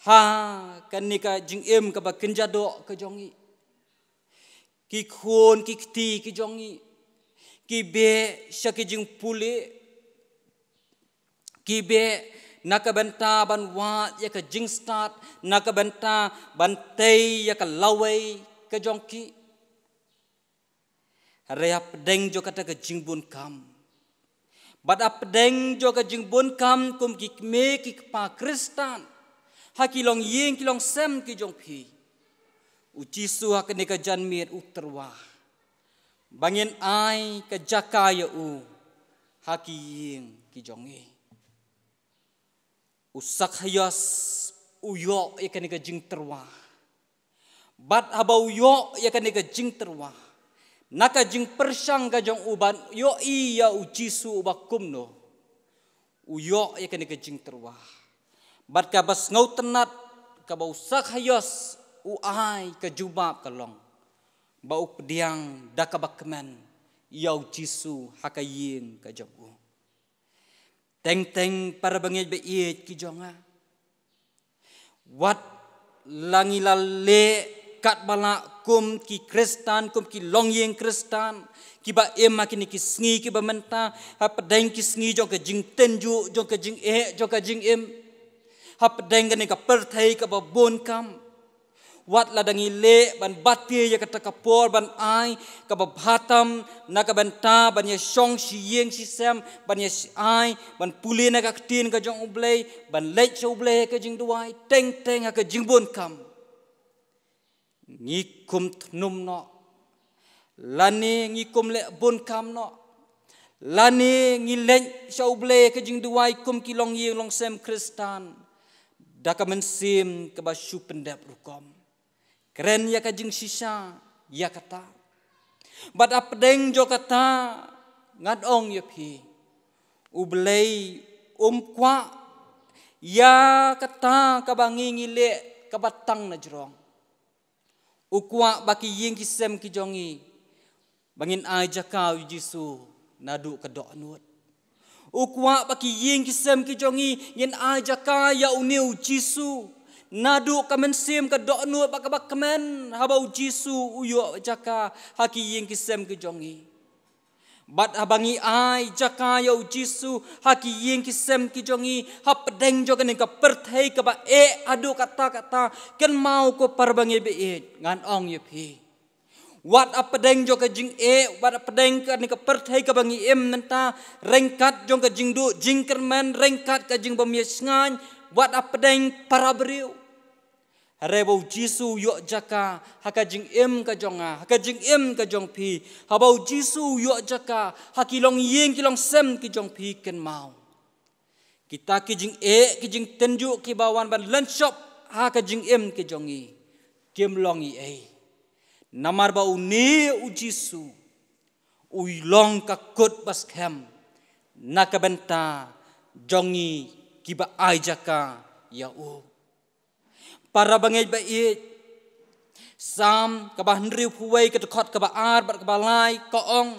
ha kan ni ka jing em ka ba kenjado ka jongi ki khon ki kti ki jongi ki be syaki jing pule kibe nakabenta ban wat ya ka jing start nakabenta ban tei ya ka lawai ka jongki Raya pedeng jo kata ke jingbun kam. Bad apdeng joka jing bon kam kum ki me ki pa Kristan. Hakilong yeng kilong sem ki jong pi. U Jisu hakane ka janmir uterwa. Bangin ai ka jakaya u haki yeng ki jong e. Usak hayas uyo yakane ka jing terwa. Bad habau yo yakane ka jing terwa. Naka jing persang ka jong uban yo iya u Jisu ubakum no. Uyo yakane ka jing terwa. Bad ka bas ngau tenat ka bau sak hayas u ai ka jubab kalong. Bau pediang da ka bakmen ya u Jisu hakayin ka jong u. Teng para bangit be iet ki jonga. Wat langilale kat bala kum ki Kristan kum ki longyeng Kristan ki ba ema kini ki sngi ki ba menta ha pedeng ki sngi jong ka jing tenju jong ka jing jong ka jing em ha pedeng ka perthai ka ba bon kam wat ladangi le ban batie ya kata kapor ban ai ka ba bhatam na ka benta ban ye song si yeng si sem ban ye ai ban puli na ka tin ka jong ublei ban lech so ublei ka jing duai teng ha ka jing bon kam ngikum tnum no lani ngikum le bon kam no lani ngileng shauble ke jing duai kum ki long yeng long sem Kristan daka mensim ke basu pendap rukom keren ya ka jing sisa ya kata bad apdeng jo kata ngadong ya pi ublei kwa ya kata ka bangi ngile ka batang na jrong ukwa baki yeng kisem ki jongi bangin ai jakau Jisu nadu ka dok nut ukwa baki yeng kisem ki jongi yen ai jaka ya uniu Jisu nadu ka mensim ka dok nut bak kemen habau Jisu uyo jaka haki yeng kisem ki jongi bat abangi ai jaka ya Jisu haki yeng kisem ki jongi hapdeng jo kan ka perthai ka ba adu kata ken mau ko parbangi be ngan ong ye pi wat apdeng jo ka jing wat apdeng ka ni ka perthai ka bangi em nanta rengkat jong ka jing du jing kermen rengkat ka jing bamias ngan wat apdeng parabriu Rebau Jisu yok jaka haka jing em ka jonga haka jing em ka jong pi habau Jisu yok jaka hakilong yeng kilong sem ki jong pi ken mau kita ki jing ki jing tenju ki bawan ban lenshop haka jing em ki jongi kem longi namar bau ne u Jisu uilong ka kot bas kem nakabenta jongi ki ba ai jaka ya u para bangai bait sam kabah ndriu puwei ka khot ka ba ar bat ka ba lai ka ong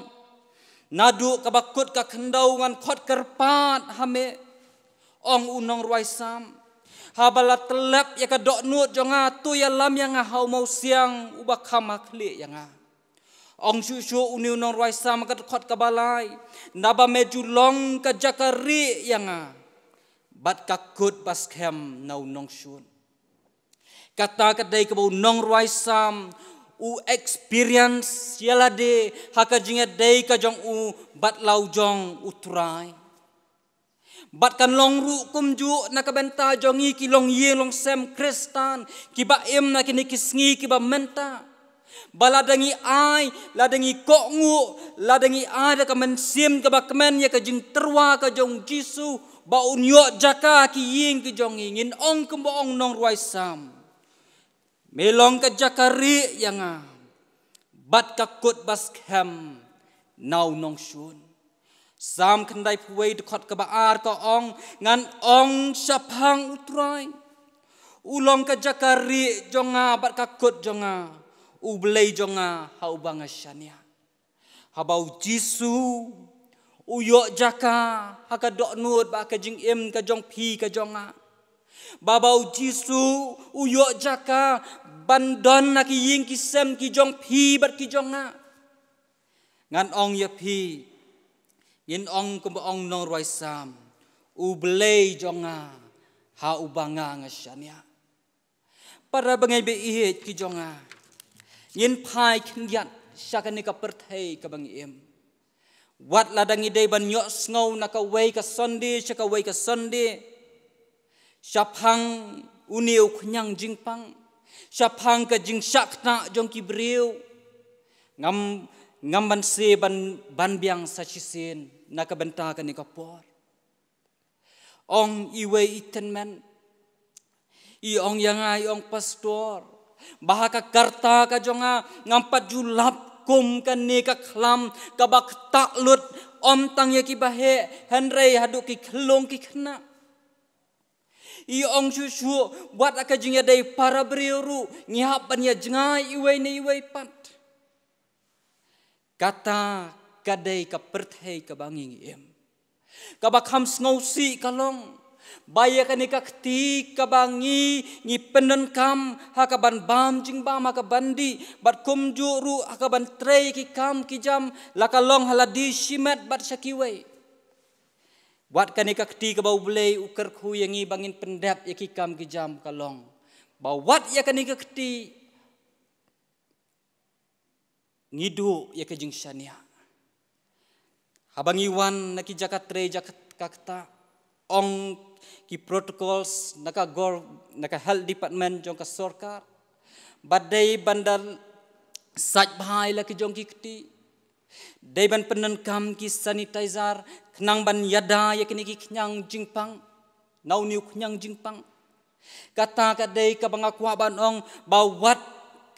nadu ka ba kut ka khendau ngan khot kerpat hame ong unong ruai sam habala telap ya ka dok nut jonga tu ya lam yang hau mau siang uba khama khli yang ong shu uniu nong ruai sam ka khot ka ba lai naba meju long ka jakari yang bat ka kut bas kem nau nong shun kata kadai ke bau nong ruai sam u experience yala de haka jinga dei ka jong u bat lau jong utrai bat kan long ru kum ju nakabenta jongi ki long ye long sem Kristan ki ba em na kini kisngi ki ba menta baladangi ai ladangi kok ngu ladangi ai ka mensim ka ba kemen ya ka jing terwa ka jong Jisu ba unyo jaka ki ying ki jong ingin ong kum ong nong ruai sam melong ka jakari yang bat ka kut bas kem nau nong shun sam kendai puwei dekot ka baar ka ong ngan ong syapang utrai ulong ka jakari jonga bat ka kut jonga ublei jonga hau banga syania habau Jisu uyo jaka haka dok nut ba ka jing em ka jong pi ka jonga babau Jisu uyo jaka bandon na ki ying ki sem ki jong pi bat ki jonga ngan ong ya pi yin ong kum ong nong ruai sam u blei jonga ha u banga ngasyania para bangai be ihet ki jonga yin pai khingyat syakani ka perthai ka bangi em Wat ladang idei ban nyok ngau naka wei ka sonde chaka wei ka sonde. Syapang uniu kenyang jingpang. Syapang ka jing syakna jong ki beriu. Ngam ban se ban biang sachisin naka benta ka ni kapor. Ong iwe iten men. I ong yangai ong pastor. Bahaka karta ka jonga ngampat julap kum kan ni ka klam ka bak taklut om tang ya ki bahe henrei haduk ki kelong ki kena. I ong susu buat aka jingya dai para beriuru ngihap ban ya jengai iwe ni iwe pat. Kata kadai ka perthei ka banging em. Ka bak ham snausi kalong. Baya ka ni kakti kabangi ni penenkam hakaban bam jing bam hakabandi bat kumju ru hakaban trei ki kam ki jam lakalong haladi shimat bat syakiwei. Buat ka ni kakti ka bau belei ukar khu yang i bangin pendap ya ki kam ki jam kalong. Bawat ya ka ni kakti ngidu ya ke jing syania. Habangi wan naki jakat trei jakat kakta ong ki protocols naka health department jong ka sorkar badai bandar saj bahai la ki jong ki kti dai ban penenkam ki sanitizer kenang ban yada ya kini ki kenyang jingpang nau niu kenyang jingpang kata ka dai ka bangakwa ban ong bawat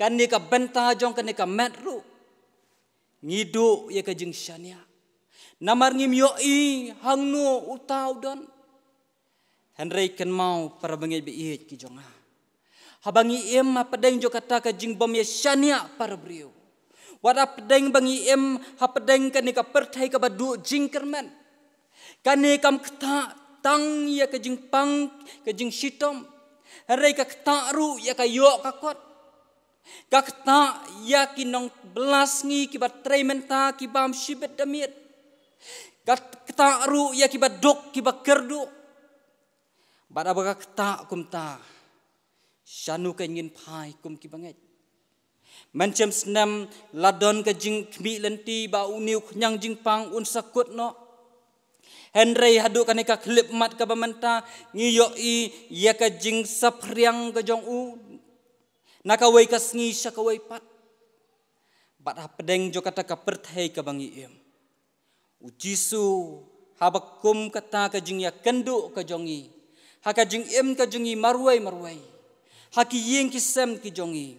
kan ni ka benta jong kan ni ka metru ngidu ya ka jing syania namar ngim yo i hangnu utau don Henry ken mau para bangi biit ki jonga. Habangi em padeng jo kata ka jing bom ya syania para brio. Wada padeng bangi em ha padeng kan ka perthai ka badu jing kermen. Kane kam kta tang ya ka jing pang ka jing sitom. Henry ka kta ru ya ka yo ka kot. Ka kta ya ki nong belas ngi ki bat treimenta ki bam shibet damit. Ka kta ru ya ki badok ki bakerdu. Bada baka kta kumta syanu ka ngin phai kum ki banget mancem senam ladon ka jing kmi lenti ba uniu khnyang jing pang un sakut no henrei hadu ka ka klip mat ka bamenta ngiyo i ya ka jing sapriang ka jong u naka wei ka sngi sya ka wei pat bada pedeng jo kata ka perthai ka bangi em ujisu habakum kata ka jing ya kendu ka jongi haka jing em ka jongi marwai haki yeng ki sem ki jongi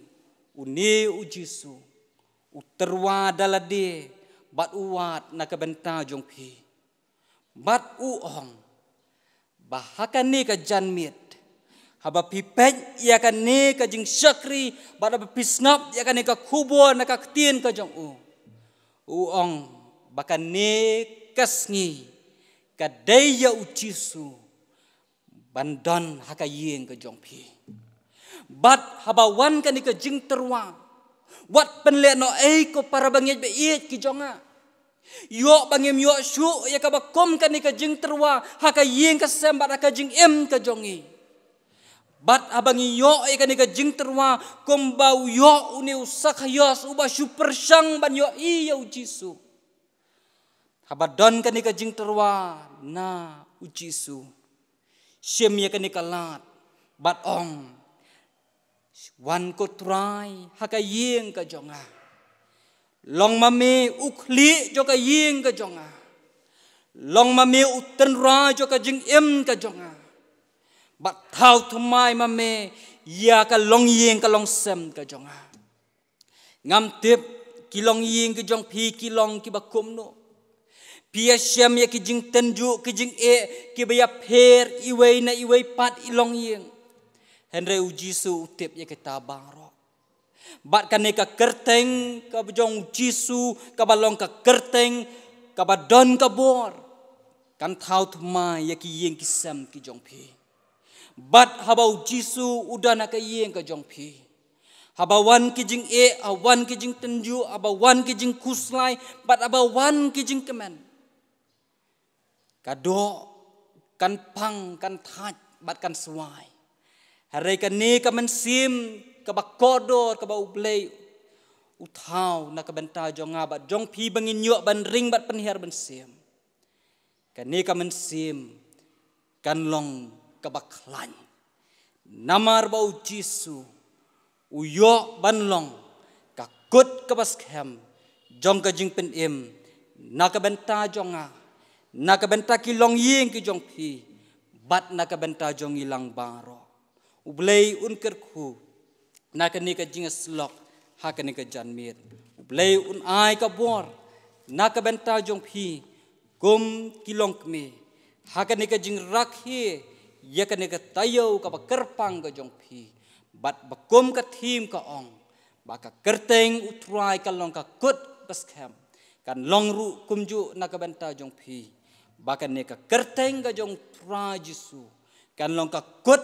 une ujisu uterwa dalade bat uwat naka benta jong pi bat uong bahaka ne ka janmit haba pipet ya ka ne ka jing syakri bat ba pisngap ya ka ne ka kubo naka ktien ka jong uong baka ne kasngi ka daya ujisu bandon haka yeng ke jong pi bat habawan kan ka jing terwa wat penle no ko para bangit be iet ki jonga yo bangem yo shu ya ka bakom kan ka jing terwa haka yeng ka sem bat ka jing em ka jongi bat abangi yo kan ka jing terwa kom bau yo uni usak hayos uba super sang ban yo i yo jisu habadon kan ka jing terwa na ujisu Syem ya kani kalat bat ong wan ko try haka yeng ka jonga long mame ukli jo ka yeng ka jonga long mame uten ra jo ka jing em ka jonga bat thau thmai mame ya ka long yeng ka long sem ka jonga ngam tip ki long yeng ka jong phi ki long ki bakum no Pia syam ya ki jing tenju ki jing ki baya per iwei na iwei pat ilong yeng. Henry ujisu utip ya ki tabang ro. Bat kan ka kerteng ka bejong ujisu ka balong ka kerteng ka badon ka bor. Kan thau thma ya ki yeng ki sam ki jong pi. Bat haba ujisu udana ka yeng ka jong pi. Habawan ki jing awan ki jing tenju abawan ki jing kuslai bat abawan ki jing kemen. Kado kan pang kan thaj bat kan suai. Hari kan ni ka mensim ka bakodor ka bau blei uthau na kabenta jong ngabat jong pi bangin nyok ban ring bat penher ban sim kan ni ka men sim kan long kabaklan namar bau jisu uyo ban long ka kut kabas khem jong ka jing pen im na kabenta jong nga na kabenta ki long ying ki jong pi bat na kabenta jong ilang baro ublei un kerku na ka ni ka jing slok ha ka ni ka janmir ublei un ai ka bor na kabenta jong pi kum kilong kme haka ni ka jing rakhi ya ka ni ka tayo ka bakerpang ka jong pi bat bakum ka thim ka ong ba ka kerteng utrai ka long ka kut paskham kan long ru kumju na ka benta jong pi ba ka ni ka kerteng ka jong tra jisu kan long ka kut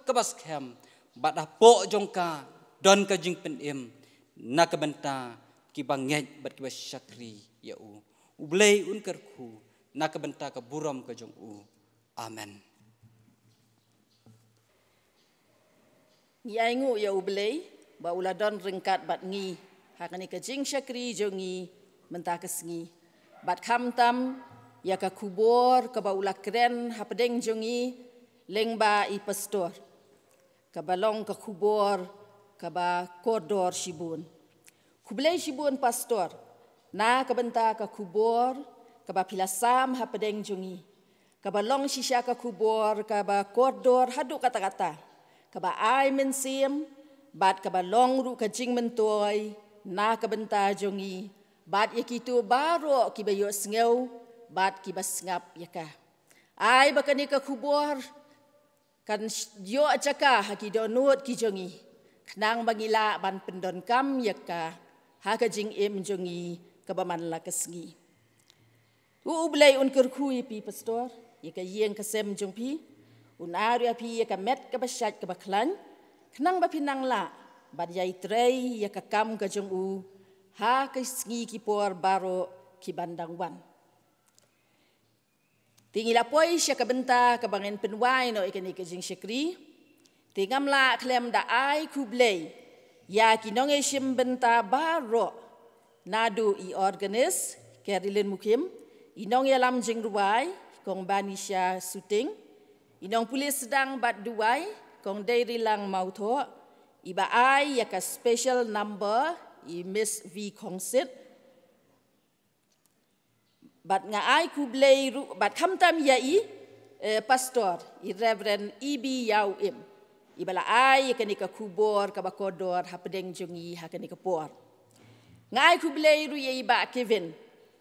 ka paskham bat apo jong ka don ka jing pen im na ka benta ki banget bat ki syakri ya u ublei un kerku na kabenta ka buram ka jong u amen ngi aingu ya ublei ba uladon ringkat bat ngi hakani ka jing syakri jongi menta kesngi bat khamtam ya ka kubor ka ba ulakren hapdeng jongi lengba i pastor ka balong ka kubor ka ba koridor shibun kublei shibun pastor na kabenta ka kubor kaba pilasam hapedeng jungi kaba long shisha ka kubor kaba koridor haduk kata-kata kaba ai mensim bat kaba long ru ka jing mentoy na kabenta jungi bat yakitu baro kibayo sngeu bat kibas ngap yaka ai bakani ka kubor kan yo acaka hakidonut ki jungi knang bangila ban pendon kam yaka haka jing im jungi kabaman la kesngi ublei un kerkhui pi pastor yaka yeng kasem jong pi un aria pi yaka met ka basyat ka baklan knang ba pinang la bad yai trei yaka kam ka jong u ha kesngi ki por baro ki bandang wan tingila poi syaka benta ka bangen penwai no ikani ka jing syakri tingam la klem da ai kublei ya kinong eshim benta baro nadu i organis kerilin mukim inong yalam jing ruai kong banisha suting inong pulis sedang bat duai kong dairi lang mauto iba ai yaka special number i miss v kongsit bat nga ai kublei ru bat khamtam yai pastor i reverend ibi yau im ibala ai yaka nika kubor kabakodor hapedeng jungi haka nika por ngai kublei ru ye ba Kevin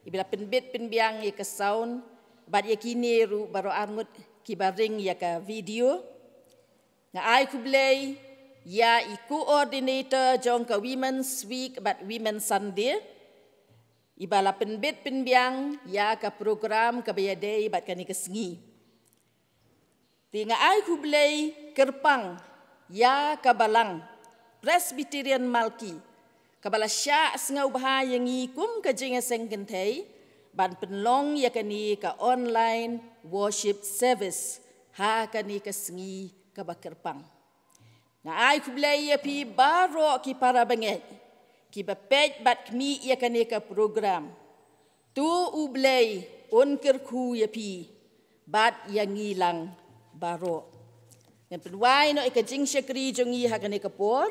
ibila penbit penbiang ye ka sound bat ye kini ru baro armut kibaring ya ka video ngai kublei ya i coordinator jong ka women's week bat women's sunday ibala penbit penbiang ya ka program ka bayadei bat kani kesngi tinga ai kublei kerpang ya ka balang Presbyterian Malki kabala sya sngau bahaya ngikum ka jinga sengkenthei ban penlong yakani ka online worship service ha kani ka sngi ka bakerpang na ai kublei ya pi baro ki para banget ki bapet bat kmi yakani ka program tu ublei on kerku ya pi bat yang ngilang baro ngan penwai no ikajing syakri jongi ha kani ka por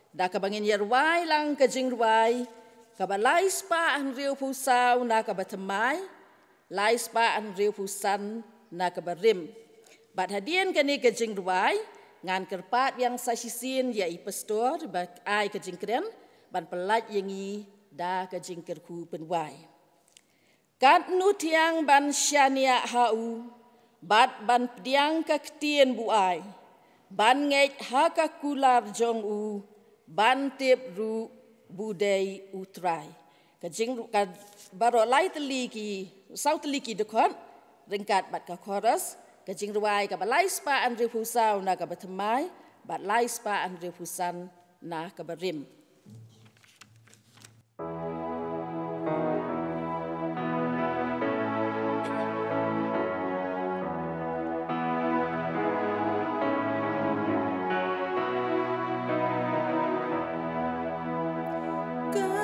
da kabangin yarwai lang kajing ruai kabalai spa an riu pusau na kabatemai lai spa an riu pusan na kabarim bat hadian kani kajing ruai ngan kerpat yang sasisin ya i pastor bat ai kajing kren ban pelat yangi da kajing kerku penwai kat nu tiang ban syania hau bat ban pediang ka ketien buai ban ngej ha ka kular jong u ban tip ru budai utrai kajing ka baro lai teliki sau teliki dekon ringkat bat ka chorus kajing ruai ka balai spa an rifusau na ka batemai bat lai spa an rifusan na ka barim God.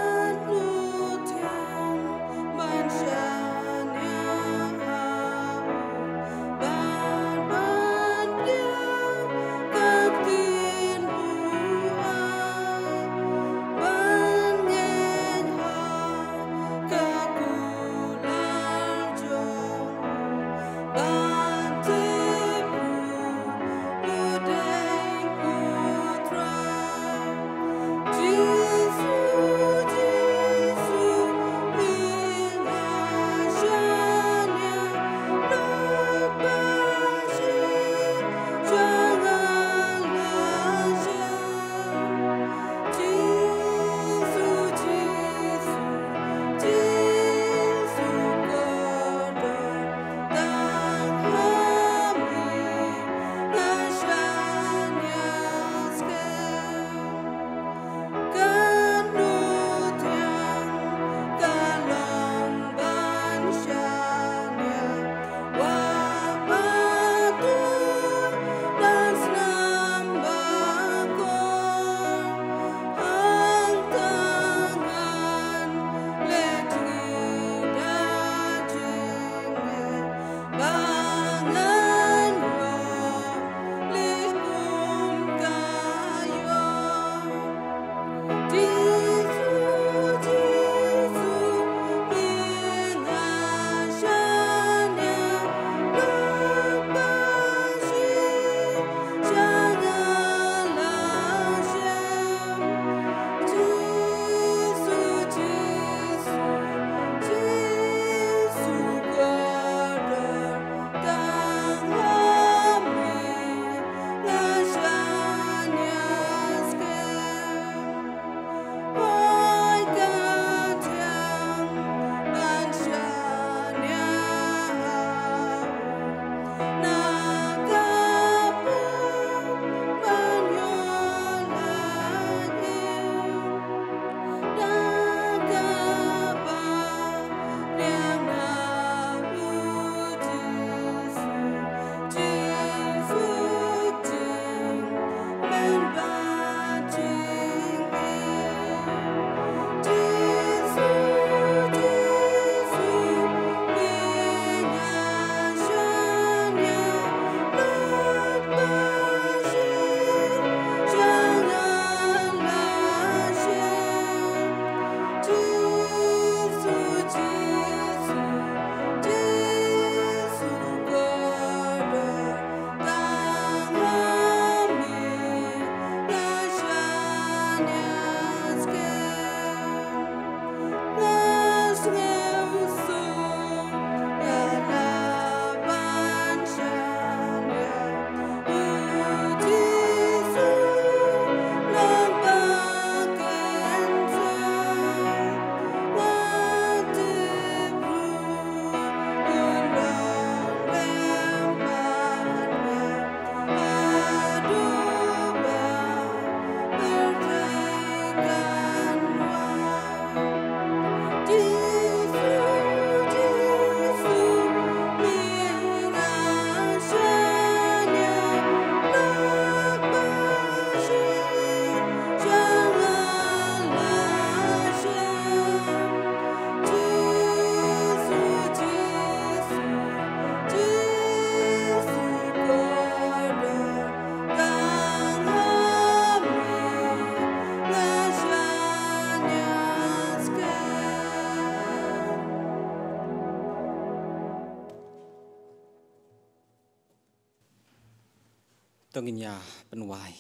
Tonginya penuai.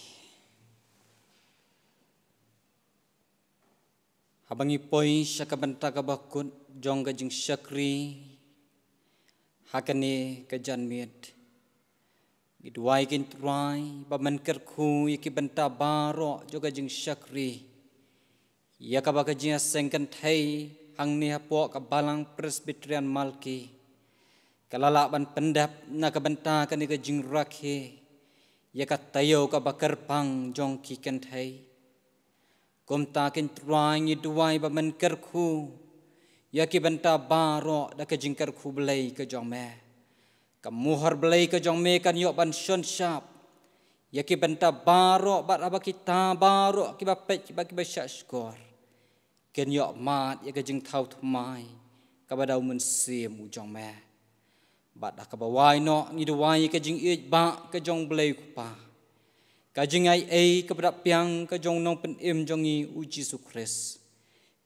Habangi poi syaka benta kabakut jong gajing syakri hakani kajanmid. Giduai kin tuai baman kerku yaki benta baro jo gajing syakri. Ya kabakajing sengkan thai hang ni hapo kabalang Presbyterian Malki. Kalalaban pendap na kabenta kani gajing rakhe. Ya katayo kabakar pang jong kikan thai. Kumta kin tuai ngiduai baman kerku. Yaki benta baro da kajing kerku belai ke jong me. Kamuhar belai ke jong me kan yok ban shon syap. Yaki benta baro bat abaki ta baro ki bapet ki baki basyak skor. Ken yok mat ya kajing thau thmai kabadau mun sim u jong me. Bat dah kabawai no ngiduai kajing ij ba ke jong belai kupa. Kajing ai kepada piang ke jong nong pen im jongi u Jesu Kris.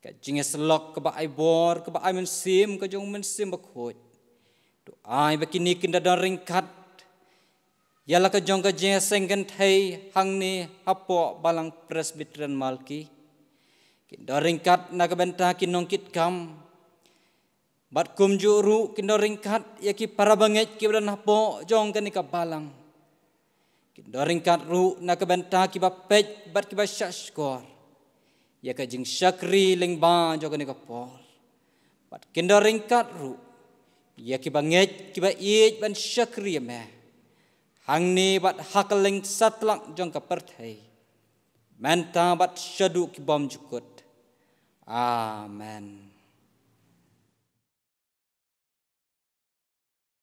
Kajing selok ke ba ai bor ke ba ai men sim ke jong men sim bakut. Tu ai bakini kin da ringkat. Yala ke jong kajing senggen thai hang ni hapo balang Presbyterian Malki. Kin da ringkat na ke benta kin nong kit kam. Bat kum juru kin da ringkat yaki para banget ki dan hapo jong kan ni ka balang. Doringkat ru na kabenta ki bapet bat ki basyak skor. Ya kajing syakri lengba joga ni kapor. Bat kindoringkat ru. Ya ki banget ki ba iej ban syakri me. Hang ni bat hakaleng satlak jong kaperthai. Menta bat syadu ki bom jukut. Amen.